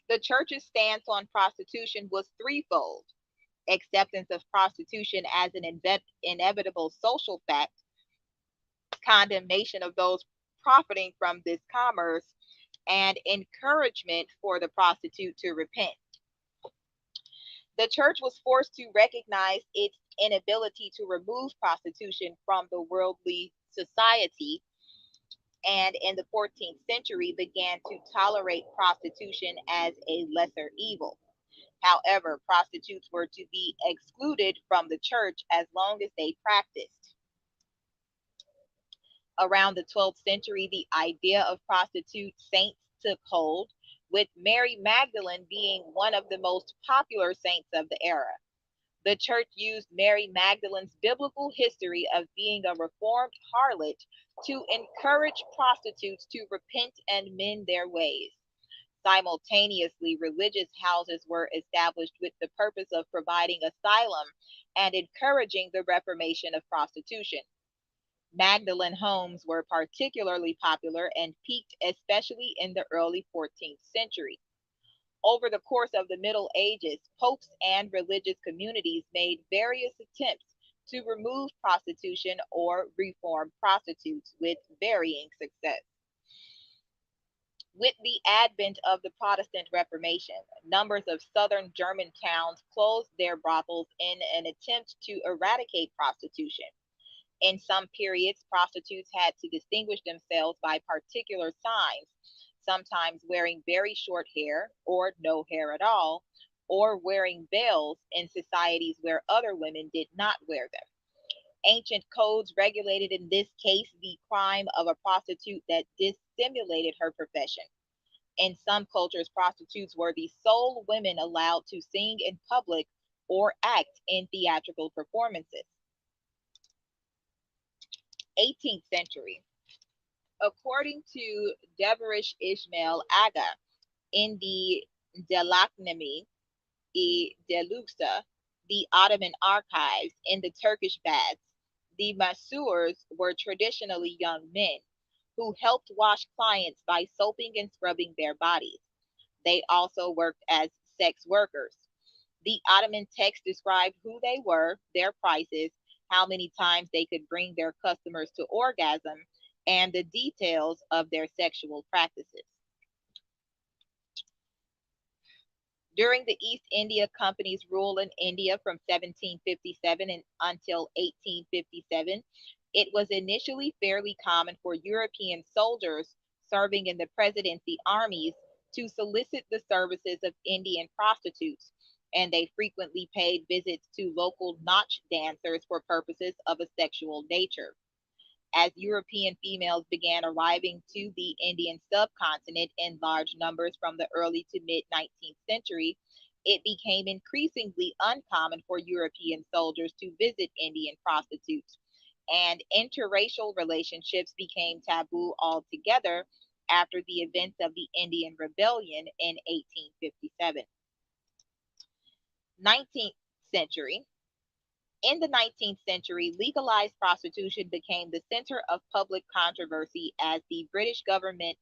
The church's stance on prostitution was threefold: acceptance of prostitution as an inevitable social fact, condemnation of those profiting from this commerce, and encouragement for the prostitute to repent. The church was forced to recognize its inability to remove prostitution from the worldly society, and in the 14th century began to tolerate prostitution as a lesser evil. However, prostitutes were to be excluded from the church as long as they practiced. Around the 12th century, the idea of prostitute saints took hold, with Mary Magdalene being one of the most popular saints of the era. The church used Mary Magdalene's biblical history of being a reformed harlot to encourage prostitutes to repent and mend their ways. Simultaneously, religious houses were established with the purpose of providing asylum and encouraging the reformation of prostitution. Magdalene homes were particularly popular and peaked especially in the early 14th century. Over the course of the Middle Ages, popes and religious communities made various attempts to remove prostitution or reform prostitutes with varying success. With the advent of the Protestant Reformation, numbers of southern German towns closed their brothels in an attempt to eradicate prostitution. In some periods, prostitutes had to distinguish themselves by particular signs, sometimes wearing very short hair or no hair at all, or wearing veils in societies where other women did not wear them. Ancient codes regulated in this case the crime of a prostitute that dissimulated her profession. In some cultures, prostitutes were the sole women allowed to sing in public or act in theatrical performances. 18th century. According to Deverish Ismail Aga in the Delaknami e Deluxa, the Ottoman archives in the Turkish baths, the masseurs were traditionally young men who helped wash clients by soaping and scrubbing their bodies. They also worked as sex workers. The Ottoman text described who they were, their prices, how many times they could bring their customers to orgasm, and the details of their sexual practices. During the East India Company's rule in India from 1757 until 1857, it was initially fairly common for European soldiers serving in the presidency armies to solicit the services of Indian prostitutes, and they frequently paid visits to local Nach dancers for purposes of a sexual nature. As European females began arriving to the Indian subcontinent in large numbers from the early to mid 19th century, it became increasingly uncommon for European soldiers to visit Indian prostitutes, and interracial relationships became taboo altogether after the events of the Indian Rebellion in 1857. 19th century. In the 19th century, legalized prostitution became the center of public controversy as the British government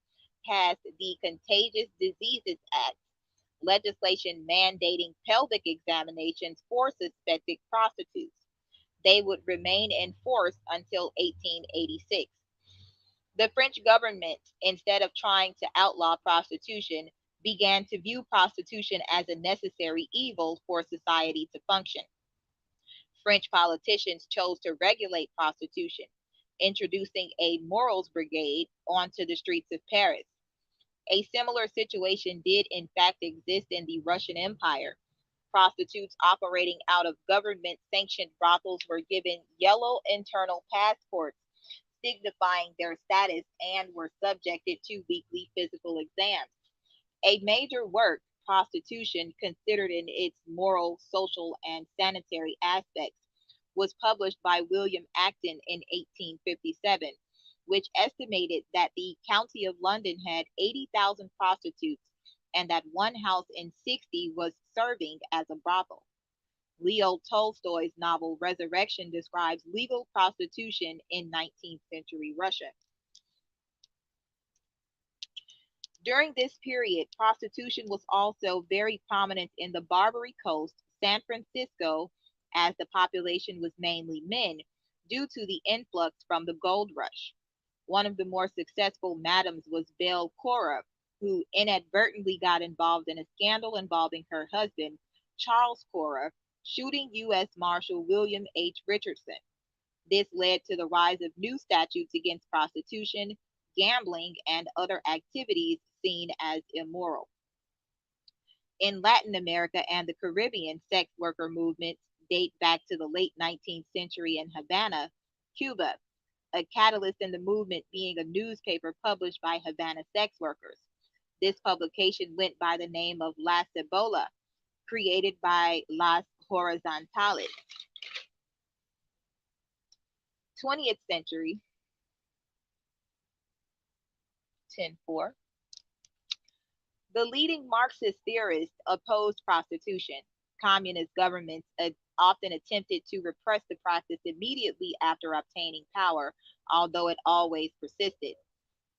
passed the Contagious Diseases Act, legislation mandating pelvic examinations for suspected prostitutes. They would remain in force until 1886. The French government, instead of trying to outlaw prostitution, began to view prostitution as a necessary evil for society to function. French politicians chose to regulate prostitution, introducing a morals brigade onto the streets of Paris. A similar situation did in fact exist in the Russian Empire. Prostitutes operating out of government sanctioned brothels were given yellow internal passports signifying their status and were subjected to weekly physical exams. A major work, Prostitution, considered in its moral, social, and sanitary aspects, was published by William Acton in 1857, which estimated that the County of London had 80,000 prostitutes and that one house in 60 was serving as a brothel. Leo Tolstoy's novel Resurrection describes legal prostitution in 19th century Russia. During this period, prostitution was also very prominent in the Barbary Coast, San Francisco, as the population was mainly men, due to the influx from the gold rush. One of the more successful madams was Belle Cora, who inadvertently got involved in a scandal involving her husband, Charles Cora, shooting U.S. Marshal William H. Richardson. This led to the rise of new statutes against prostitution, gambling, and other activities seen as immoral. In Latin America and the Caribbean, sex worker movements date back to the late 19th century in Havana, Cuba, a catalyst in the movement being a newspaper published by Havana sex workers. This publication went by the name of La Cebola, created by Las Horizontales. 20th century, 10-4. The leading Marxist theorists opposed prostitution. Communist governments often attempted to repress the practice immediately after obtaining power, although it always persisted.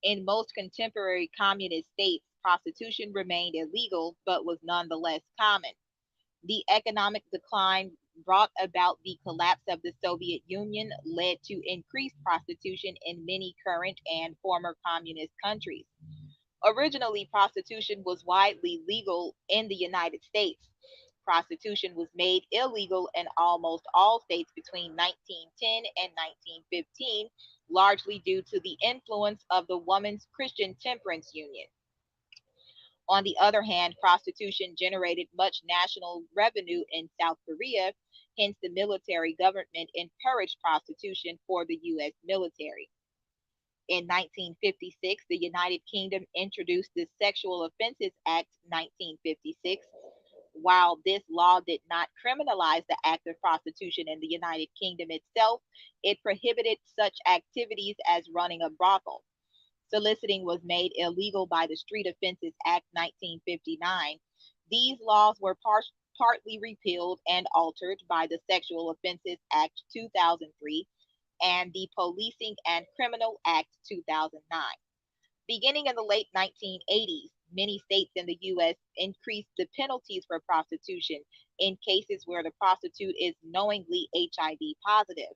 In most contemporary communist states, prostitution remained illegal but was nonetheless common. The economic decline brought about the collapse of the Soviet Union led to increased prostitution in many current and former communist countries. Originally, prostitution was widely legal in the United States. Prostitution was made illegal in almost all states between 1910 and 1915, largely due to the influence of the Women's Christian Temperance Union. On the other hand, prostitution generated much national revenue in South Korea, hence, the military government encouraged prostitution for the U.S. military. In 1956, the United Kingdom introduced the Sexual Offences Act 1956. While this law did not criminalize the act of prostitution in the United Kingdom itself, it prohibited such activities as running a brothel. Soliciting was made illegal by the Street Offences Act 1959. These laws were partly repealed and altered by the Sexual Offences Act 2003 and the Policing and Criminal Act 2009. Beginning in the late 1980s, Many states in the U.S. increased the penalties for prostitution in cases where the prostitute is knowingly HIV positive.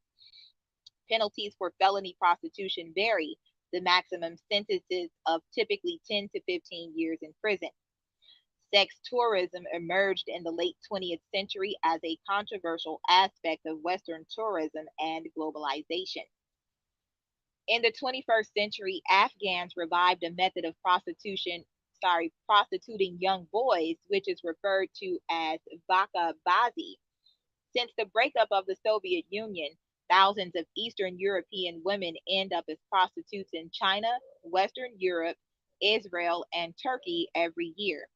Penalties for felony prostitution vary, the maximum sentences of typically 10 to 15 years in prison. Sex tourism emerged in the late 20th century as a controversial aspect of Western tourism and globalization. In the 21st century, Afghans revived a method of prostituting young boys, which is referred to as vaka bazi. Since the breakup of the Soviet Union, thousands of Eastern European women end up as prostitutes in China, Western Europe, Israel, and Turkey every year.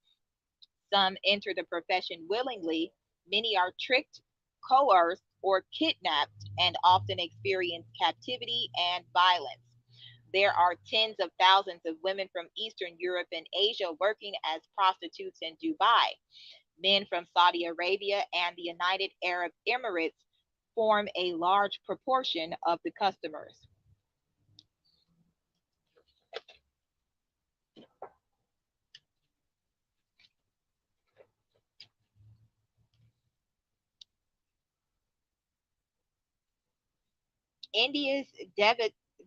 Some enter the profession willingly, many are tricked, coerced, or kidnapped, and often experience captivity and violence. There are tens of thousands of women from Eastern Europe and Asia working as prostitutes in Dubai. Men from Saudi Arabia and the United Arab Emirates form a large proportion of the customers. India's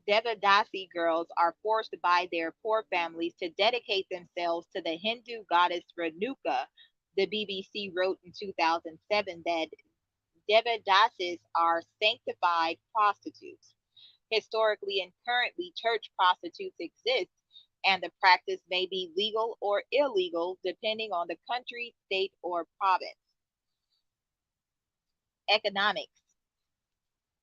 Devadasi girls are forced by their poor families to dedicate themselves to the Hindu goddess Renuka. The BBC wrote in 2007 that Devadasis are sanctified prostitutes. Historically and currently, church prostitutes exist, and the practice may be legal or illegal depending on the country, state, or province. Economics.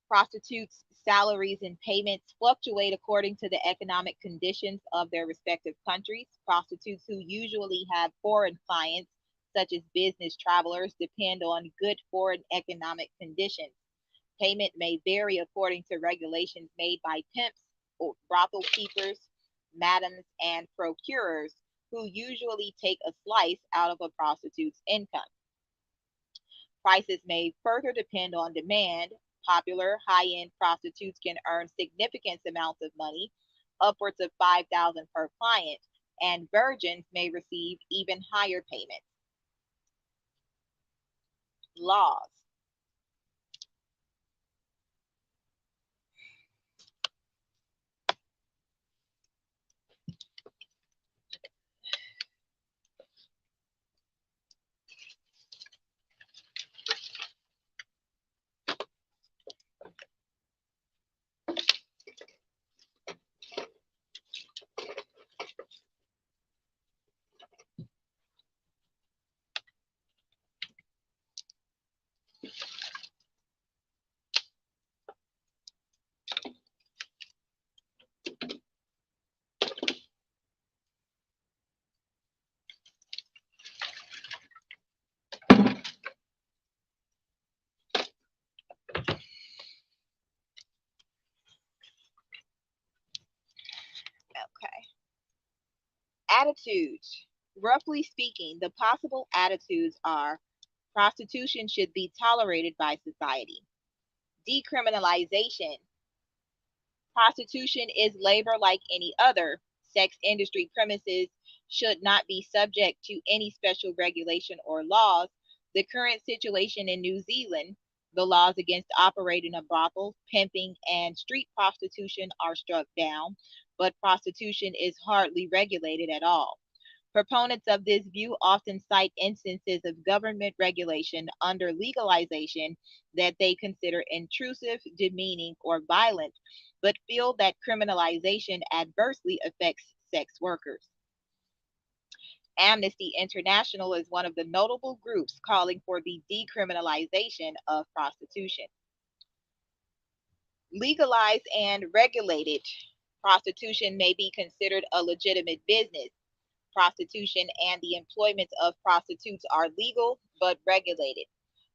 Prostitutes' salaries and payments fluctuate according to the economic conditions of their respective countries. Prostitutes who usually have foreign clients, such as business travelers, depend on good foreign economic conditions. Payment may vary according to regulations made by pimps, or brothel keepers, madams, and procurers, who usually take a slice out of a prostitute's income. Prices may further depend on demand. Popular high-end prostitutes can earn significant amounts of money, upwards of 5,000 per client, and virgins may receive even higher payments. Laws. Okay. Attitudes. Roughly speaking, the possible attitudes are: prostitution should be tolerated by society. Decriminalization. Prostitution is labor like any other. Sex industry premises should not be subject to any special regulation or laws. The current situation in New Zealand, the laws against operating a brothel, pimping, and street prostitution are struck down, but prostitution is hardly regulated at all. Proponents of this view often cite instances of government regulation under legalization that they consider intrusive, demeaning, or violent, but feel that criminalization adversely affects sex workers. Amnesty International is one of the notable groups calling for the decriminalization of prostitution. Legalized and regulated, prostitution may be considered a legitimate business. Prostitution and the employment of prostitutes are legal but regulated.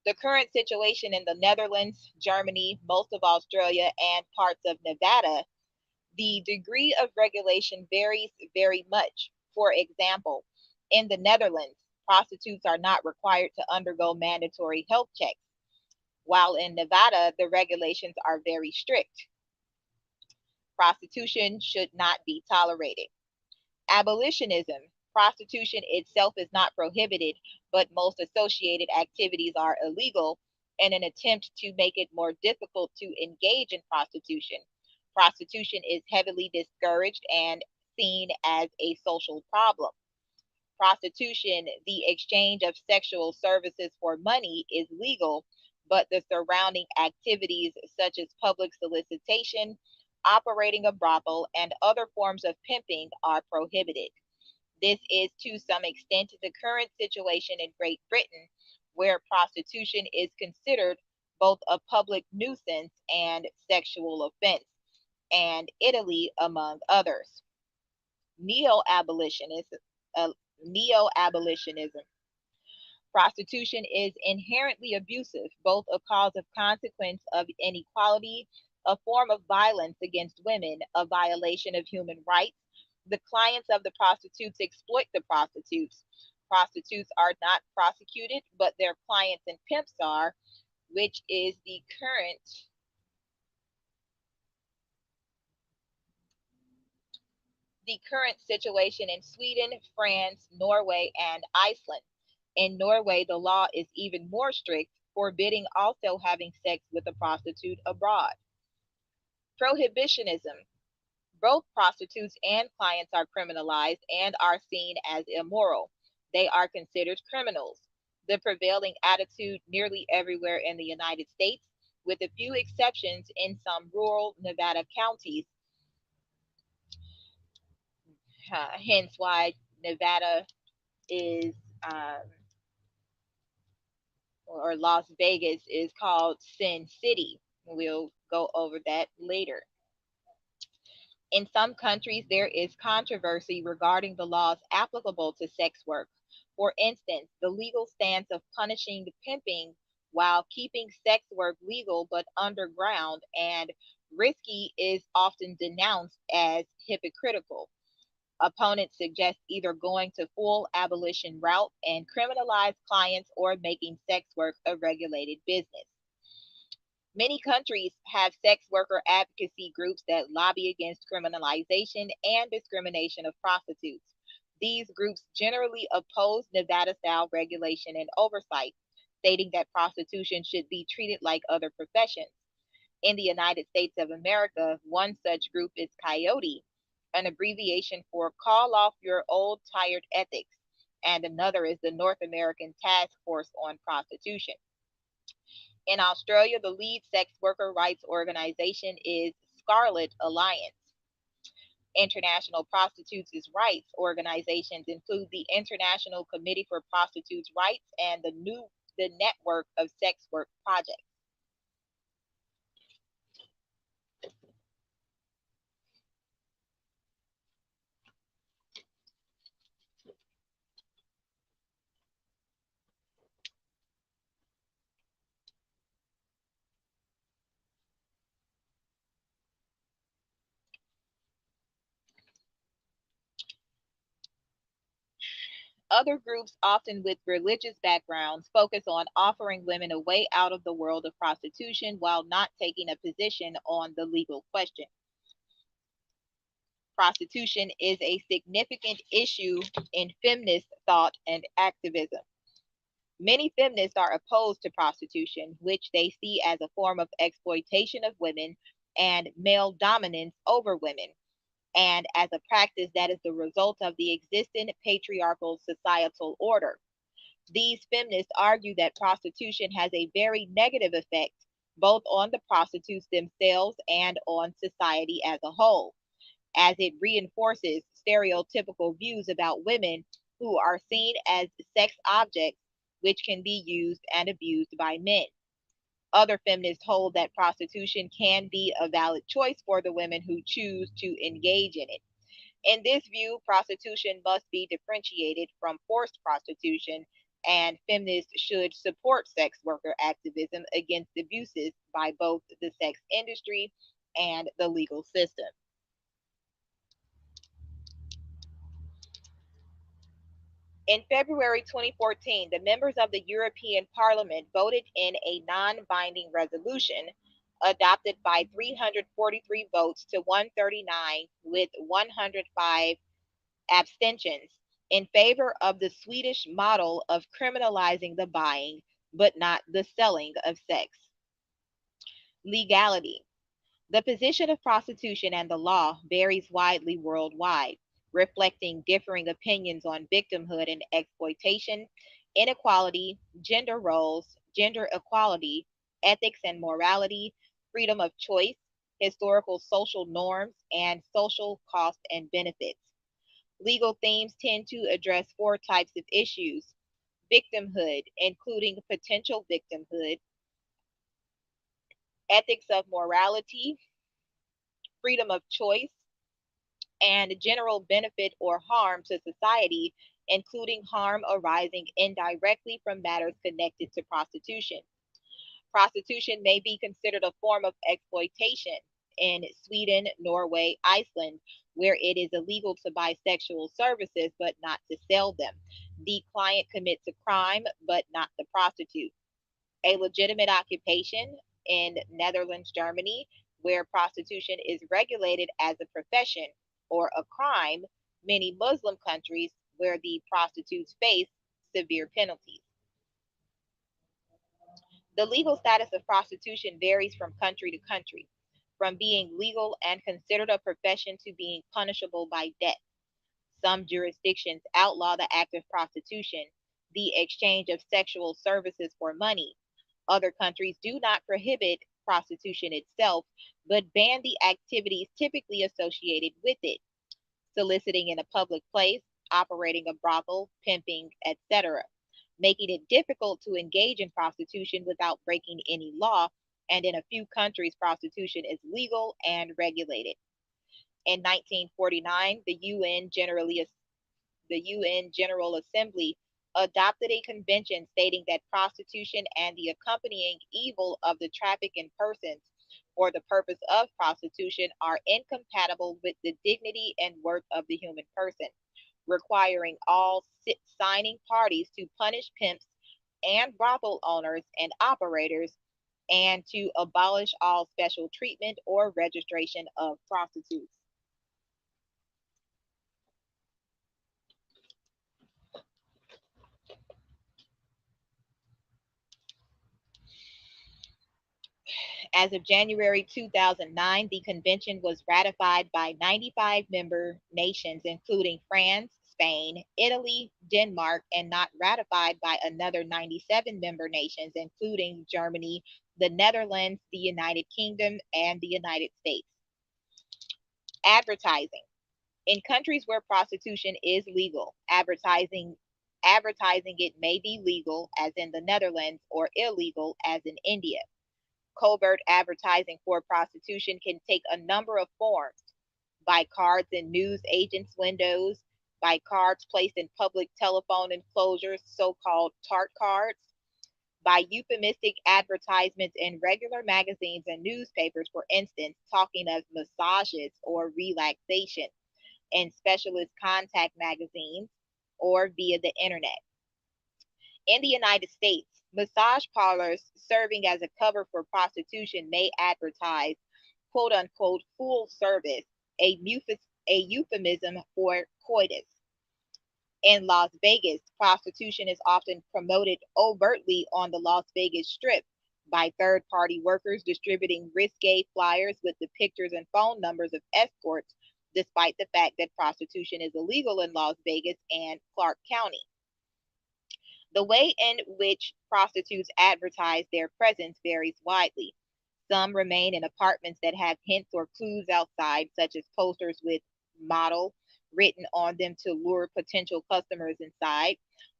The current situation in the Netherlands, Germany, most of Australia, and parts of Nevada, the degree of regulation varies very much. For example, in the Netherlands, prostitutes are not required to undergo mandatory health checks, while in Nevada, the regulations are very strict. Prostitution should not be tolerated. Abolitionism. Prostitution itself is not prohibited, but most associated activities are illegal in an attempt to make it more difficult to engage in prostitution. Prostitution is heavily discouraged and seen as a social problem. Prostitution, the exchange of sexual services for money, is legal, but the surrounding activities, such as public solicitation, operating a brothel, and other forms of pimping, are prohibited. This is to some extent the current situation in Great Britain, where prostitution is considered both a public nuisance and sexual offense, and Italy, among others. Neo-abolitionism, neo-abolitionism. Prostitution is inherently abusive, both a cause of consequence of inequality, a form of violence against women, a violation of human rights. The clients of the prostitutes exploit the prostitutes. Prostitutes are not prosecuted, but their clients and pimps are, which is the current situation in Sweden, France, Norway, and Iceland. In Norway, the law is even more strict, forbidding also having sex with a prostitute abroad. Prohibitionism. Both prostitutes and clients are criminalized and are seen as immoral. They are considered criminals. The prevailing attitude nearly everywhere in the United States, with a few exceptions in some rural Nevada counties, hence why Nevada is or Las Vegas is called Sin City. We'll go over that later. In some countries, there is controversy regarding the laws applicable to sex work. For instance, the legal stance of punishing pimping while keeping sex work legal but underground and risky is often denounced as hypocritical. Opponents suggest either going to full abolition route and criminalize clients or making sex work a regulated business. Many countries have sex worker advocacy groups that lobby against criminalization and discrimination of prostitutes. These groups generally oppose Nevada style regulation and oversight, stating that prostitution should be treated like other professions. In the United States of America, one such group is Coyote, an abbreviation for Call Off Your Old Tired Ethics, and another is the North American Task Force on Prostitution. In Australia, the lead sex worker rights organization is Scarlet Alliance. International Prostitutes' rights organizations include the International Committee for Prostitutes' Rights and the Network of Sex Work Projects. Other groups, often with religious backgrounds, focus on offering women a way out of the world of prostitution while not taking a position on the legal question. Prostitution is a significant issue in feminist thought and activism. Many feminists are opposed to prostitution, which they see as a form of exploitation of women and male dominance over women, and as a practice that is the result of the existing patriarchal societal order. These feminists argue that prostitution has a very negative effect both on the prostitutes themselves and on society as a whole, as it reinforces stereotypical views about women who are seen as sex objects which can be used and abused by men. Other feminists hold that prostitution can be a valid choice for the women who choose to engage in it. In this view, prostitution must be differentiated from forced prostitution, and feminists should support sex worker activism against abuses by both the sex industry and the legal system. In February 2014, the members of the European Parliament voted in a non binding resolution adopted by 343 votes to 139 with 105 abstentions in favor of the Swedish model of criminalizing the buying but not the selling of sex. Legality. The position of prostitution and the law varies widely worldwide, reflecting differing opinions on victimhood and exploitation, inequality, gender roles, gender equality, ethics and morality, freedom of choice, historical social norms, and social cost and benefits. Legal themes tend to address four types of issues: victimhood, including potential victimhood, ethics of morality, freedom of choice, and general benefit or harm to society, including harm arising indirectly from matters connected to prostitution. Prostitution may be considered a form of exploitation in Sweden, Norway, Iceland, where it is illegal to buy sexual services but not to sell them. The client commits a crime but not the prostitute. A legitimate occupation in Netherlands, Germany, where prostitution is regulated as a profession, or a crime, many Muslim countries where the prostitutes face severe penalties. The legal status of prostitution varies from country to country, from being legal and considered a profession to being punishable by death. Some jurisdictions outlaw the act of prostitution, the exchange of sexual services for money. Other countries do not prohibit prostitution itself, but ban the activities typically associated with it: soliciting in a public place, operating a brothel, pimping, etc., making it difficult to engage in prostitution without breaking any law, and in a few countries, prostitution is legal and regulated. In 1949, the UN General Assembly adopted a convention stating that prostitution and the accompanying evil of the traffic in persons for the purpose of prostitution are incompatible with the dignity and worth of the human person, requiring all signing parties to punish pimps and brothel owners and operators, and to abolish all special treatment or registration of prostitutes. As of January 2009, the convention was ratified by 95 member nations, including France, Spain, Italy, Denmark, and not ratified by another 97 member nations, including Germany, the Netherlands, the United Kingdom, and the United States. Advertising. In countries where prostitution is legal, advertising it may be legal, as in the Netherlands, or illegal, as in India. Covert advertising for prostitution can take a number of forms: by cards in news agents' windows, by cards placed in public telephone enclosures, so called tart cards, by euphemistic advertisements in regular magazines and newspapers, for instance, talking of massages or relaxation, in specialist contact magazines, or via the internet. In the United States, massage parlors serving as a cover for prostitution may advertise quote unquote full service, a, a euphemism for coitus. In Las Vegas, prostitution is often promoted overtly on the Las Vegas Strip by third party workers distributing risque flyers with the pictures and phone numbers of escorts, despite the fact that prostitution is illegal in Las Vegas and Clark County. The way in which prostitutes advertise their presence varies widely. Some remain in apartments that have hints or clues outside, such as posters with model written on them to lure potential customers inside.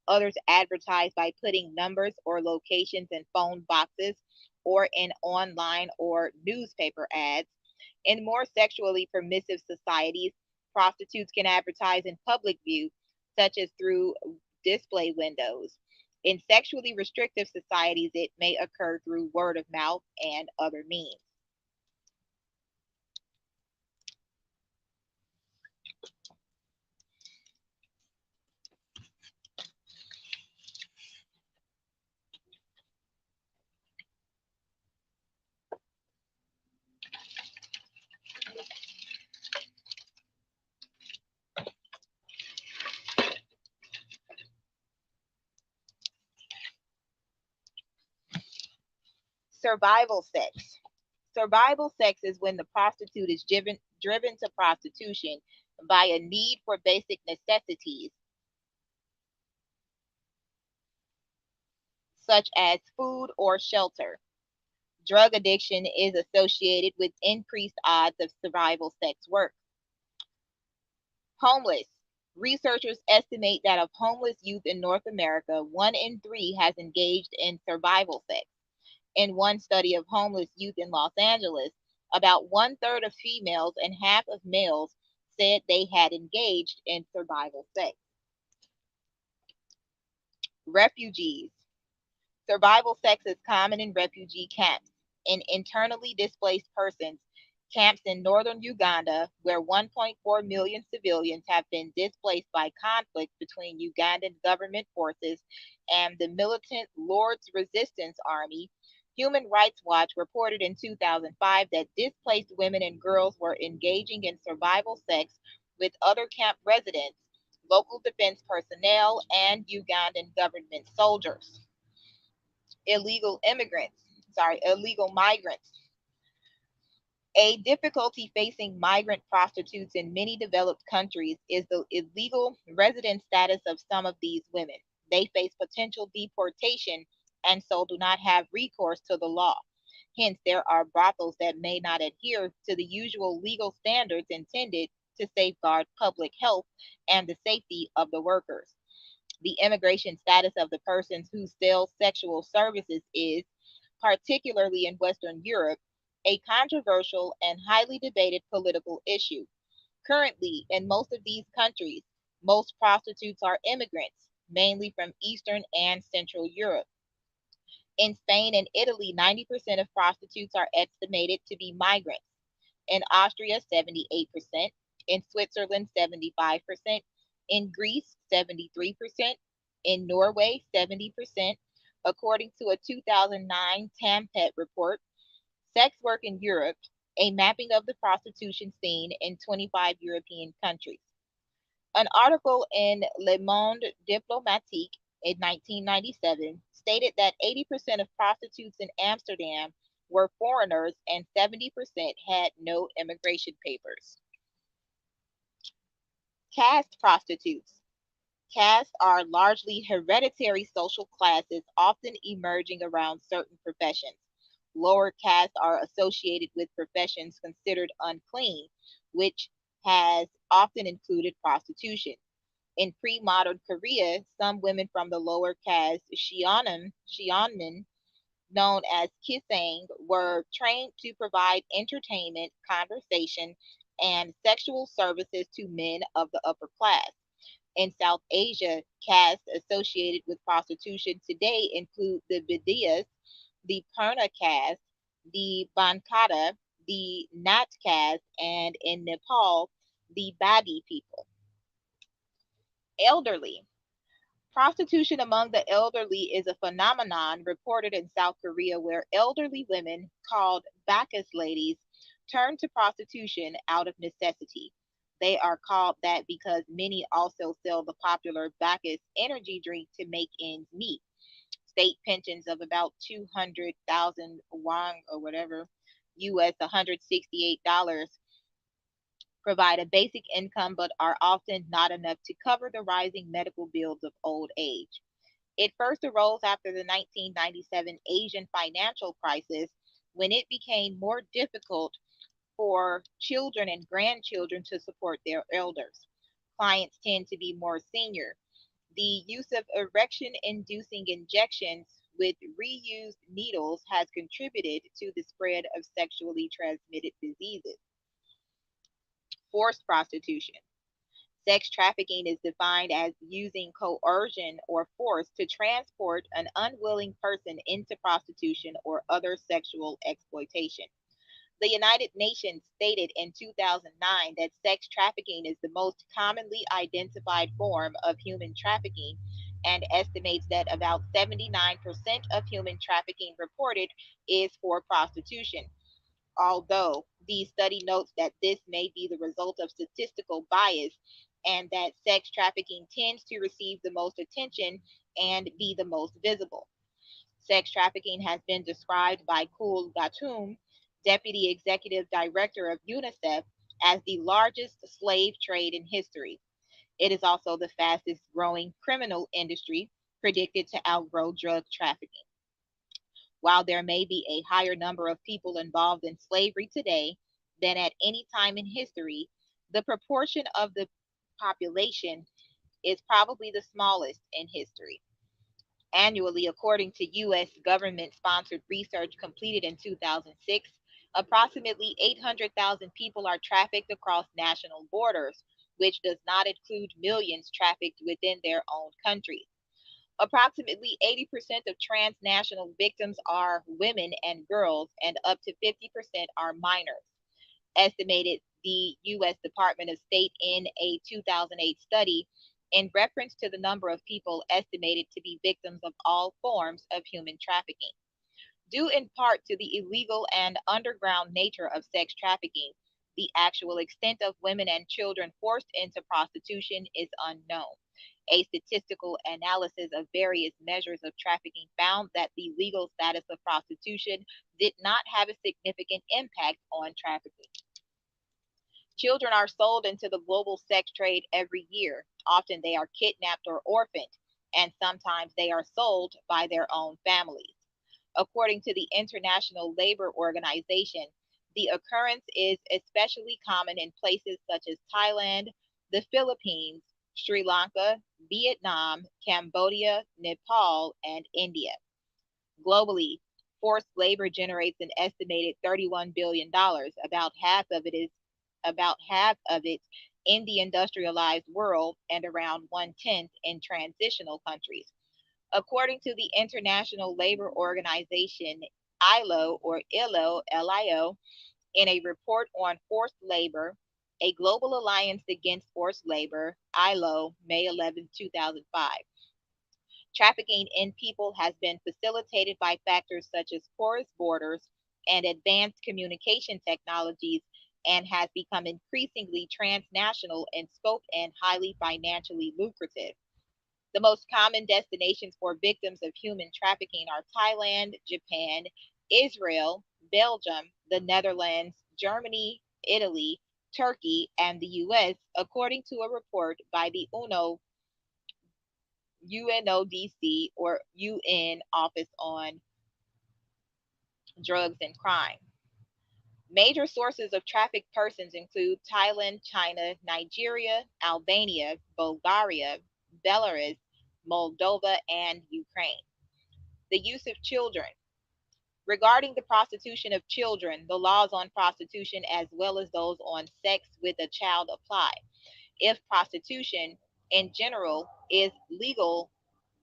Others advertise by putting numbers or locations in phone boxes or in online or newspaper ads. In more sexually permissive societies, prostitutes can advertise in public view, such as through display windows. In sexually restrictive societies, it may occur through word of mouth and other means. Survival sex. Survival sex is when the prostitute is driven to prostitution by a need for basic necessities such as food or shelter. Drug addiction is associated with increased odds of survival sex work. Homeless. Researchers estimate that of homeless youth in North America, 1 in 3 has engaged in survival sex. In one study of homeless youth in Los Angeles, about 1/3 of females and half of males said they had engaged in survival sex. Refugees. Survival sex is common in refugee camps, in internally displaced persons camps in northern Uganda, where 1.4 million civilians have been displaced by conflict between Ugandan government forces and the militant Lord's Resistance Army. Human Rights Watch reported in 2005 that displaced women and girls were engaging in survival sex with other camp residents, local defense personnel, and Ugandan government soldiers. Illegal migrants. A difficulty facing migrant prostitutes in many developed countries is the illegal resident status of some of these women. They face potential deportation and so do not have recourse to the law. Hence, there are brothels that may not adhere to the usual legal standards intended to safeguard public health and the safety of the workers. The immigration status of the persons who sell sexual services is, particularly in Western Europe, a controversial and highly debated political issue. Currently, in most of these countries, most prostitutes are immigrants, mainly from Eastern and Central Europe. In Spain and Italy, 90% of prostitutes are estimated to be migrants. In Austria, 78%. In Switzerland, 75%. In Greece, 73%. In Norway, 70%. According to a 2009 Tampet report, Sex Work in Europe, a mapping of the prostitution scene in 25 European countries. An article in Le Monde Diplomatique in 1997 stated that 80% of prostitutes in Amsterdam were foreigners and 70% had no immigration papers. Caste prostitutes. Castes are largely hereditary social classes, often emerging around certain professions. Lower castes are associated with professions considered unclean, which has often included prostitution. In pre-modern Korea, some women from the lower caste Sheonmin, known as Kisang, were trained to provide entertainment, conversation, and sexual services to men of the upper class. In South Asia, castes associated with prostitution today include the Bidiyas, the Purna caste, the Bankata, the Nat caste, and in Nepal, the Badi people. Elderly. Prostitution among the elderly is a phenomenon reported in South Korea where elderly women, called Bacchus ladies, turn to prostitution out of necessity. They are called that because many also sell the popular Bacchus energy drink to make ends meet. State pensions of about 200,000 won or whatever, US $168, provide a basic income but are often not enough to cover the rising medical bills of old age. It first arose after the 1997 Asian financial crisis when it became more difficult for children and grandchildren to support their elders. Clients tend to be more senior. The use of erection inducing injections with reused needles has contributed to the spread of sexually transmitted diseases. Forced prostitution. Sex trafficking is defined as using coercion or force to transport an unwilling person into prostitution or other sexual exploitation. The United Nations stated in 2009 that sex trafficking is the most commonly identified form of human trafficking and estimates that about 79% of human trafficking reported is for prostitution, although the study notes that this may be the result of statistical bias and that sex trafficking tends to receive the most attention and be the most visible. Sex trafficking has been described by Kul Gatum, Deputy Executive Director of UNICEF, as the largest slave trade in history. It is also the fastest growing criminal industry, predicted to outgrow drug trafficking. While there may be a higher number of people involved in slavery today than at any time in history, the proportion of the population is probably the smallest in history. Annually, according to U.S. government sponsored research completed in 2006, approximately 800,000 people are trafficked across national borders, which does not include millions trafficked within their own countries. Approximately 80% of transnational victims are women and girls, and up to 50% are minors, estimated the U.S. Department of State in a 2008 study in reference to the number of people estimated to be victims of all forms of human trafficking. Due in part to the illegal and underground nature of sex trafficking, the actual extent of women and children forced into prostitution is unknown. A statistical analysis of various measures of trafficking found that the legal status of prostitution did not have a significant impact on trafficking. Children are sold into the global sex trade every year. Often they are kidnapped or orphaned, and sometimes they are sold by their own families. According to the International Labor Organization, the occurrence is especially common in places such as Thailand, the Philippines, Sri Lanka, Vietnam, Cambodia, Nepal, and India. Globally, forced labor generates an estimated $31 billion. About half of it in the industrialized world and around one-tenth in transitional countries. According to the International Labor Organization, ILO, in a report on forced labor, a global alliance against forced labor, ILO, May 11, 2005. Trafficking in people has been facilitated by factors such as porous borders and advanced communication technologies and has become increasingly transnational in scope and highly financially lucrative. The most common destinations for victims of human trafficking are Thailand, Japan, Israel, Belgium, the Netherlands, Germany, Italy, Turkey, and the US, according to a report by the UNODC or UN Office on Drugs and Crime. Major sources of trafficked persons include Thailand, China, Nigeria, Albania, Bulgaria, Belarus, Moldova, and Ukraine. The use of children. Regarding the prostitution of children, the laws on prostitution as well as those on sex with a child apply. If prostitution in general is legal,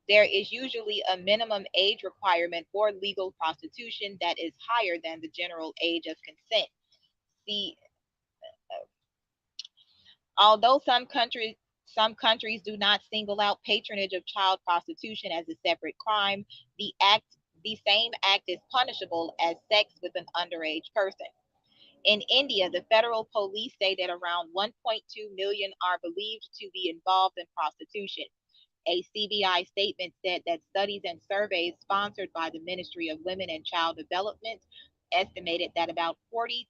there is usually a minimum age requirement for legal prostitution that is higher than the general age of consent. See, although some countries do not single out patronage of child prostitution as a separate crime, the same act is punishable as sex with an underage person. In India, the federal police say that around 1.2 million are believed to be involved in prostitution. A CBI statement said that studies and surveys sponsored by the Ministry of Women and Child Development estimated that about 40%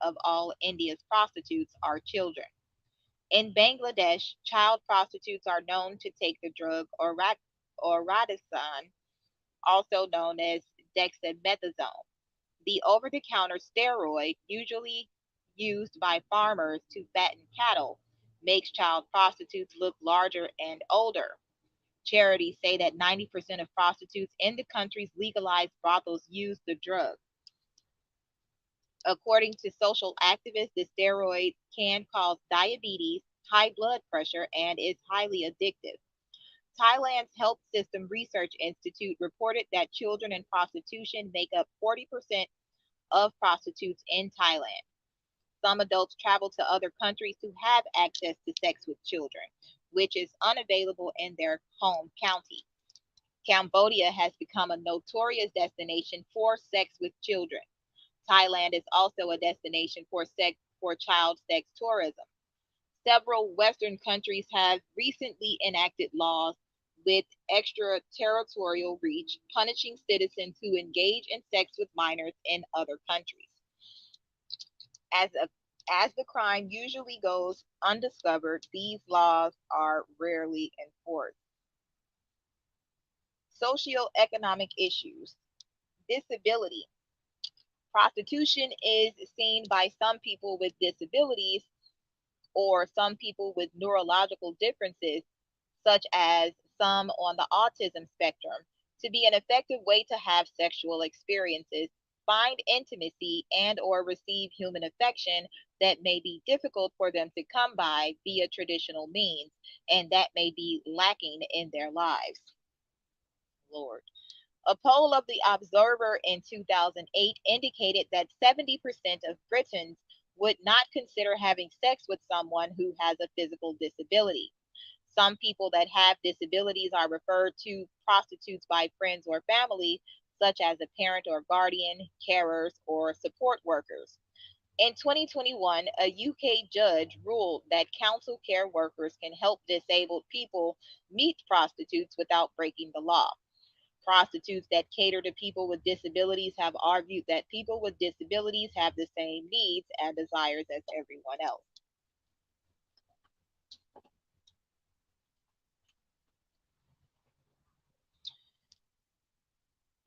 of all India's prostitutes are children. In Bangladesh, child prostitutes are known to take the drug oradisone, also known as dexamethasone, the over the counter steroid usually used by farmers to fatten cattle, makes child prostitutes look larger and older. Charities say that 90% of prostitutes in the country's legalized brothels use the drug. According to social activists, the steroid can cause diabetes, high blood pressure, and is highly addictive. Thailand's Health System Research Institute reported that children in prostitution make up 40% of prostitutes in Thailand. Some adults travel to other countries to have access to sex with children, which is unavailable in their home county. Cambodia has become a notorious destination for sex with children. Thailand is also a destination for child sex tourism. Several Western countries have recently enacted laws with extraterritorial reach, punishing citizens who engage in sex with minors in other countries. As, a, as the crime usually goes undiscovered, these laws are rarely enforced. Socioeconomic issues. Disability. Prostitution is seen by some people with disabilities or some people with neurological differences, such as some on the autism spectrum, to be an effective way to have sexual experiences, find intimacy, and or receive human affection that may be difficult for them to come by via traditional means and that may be lacking in their lives. Lord. A poll of the Observer in 2008 indicated that 70% of Britons would not consider having sex with someone who has a physical disability. Some people that have disabilities are referred to prostitutes by friends or family, such as a parent or guardian, carers, or support workers. In 2021, a UK judge ruled that council care workers can help disabled people meet prostitutes without breaking the law. Prostitutes that cater to people with disabilities have argued that people with disabilities have the same needs and desires as everyone else.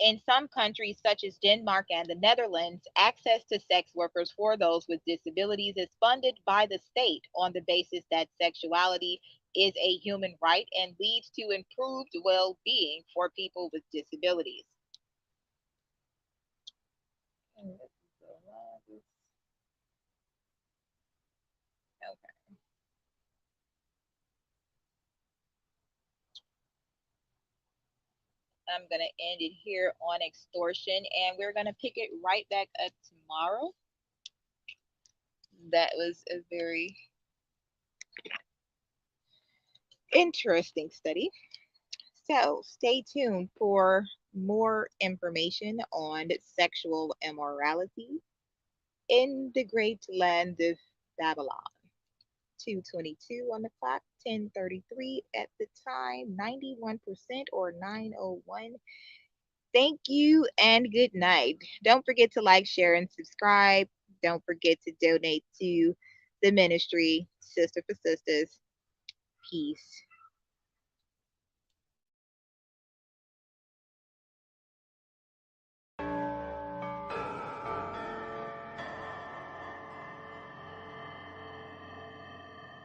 In some countries, such as Denmark and the Netherlands, access to sex workers for those with disabilities is funded by the state on the basis that sexuality is a human right and leads to improved well being for people with disabilities. Okay. I'm going to end it here on extortion and we're going to pick it right back up tomorrow. That was a very interesting study. So stay tuned for more information on sexual immorality in the great land of Babylon. 2:22 on the clock, 10:33 at the time, 91% or 901. Thank you and good night. Don't forget to like, share, and subscribe. Don't forget to donate to the ministry, Sister for Sisters. Peace.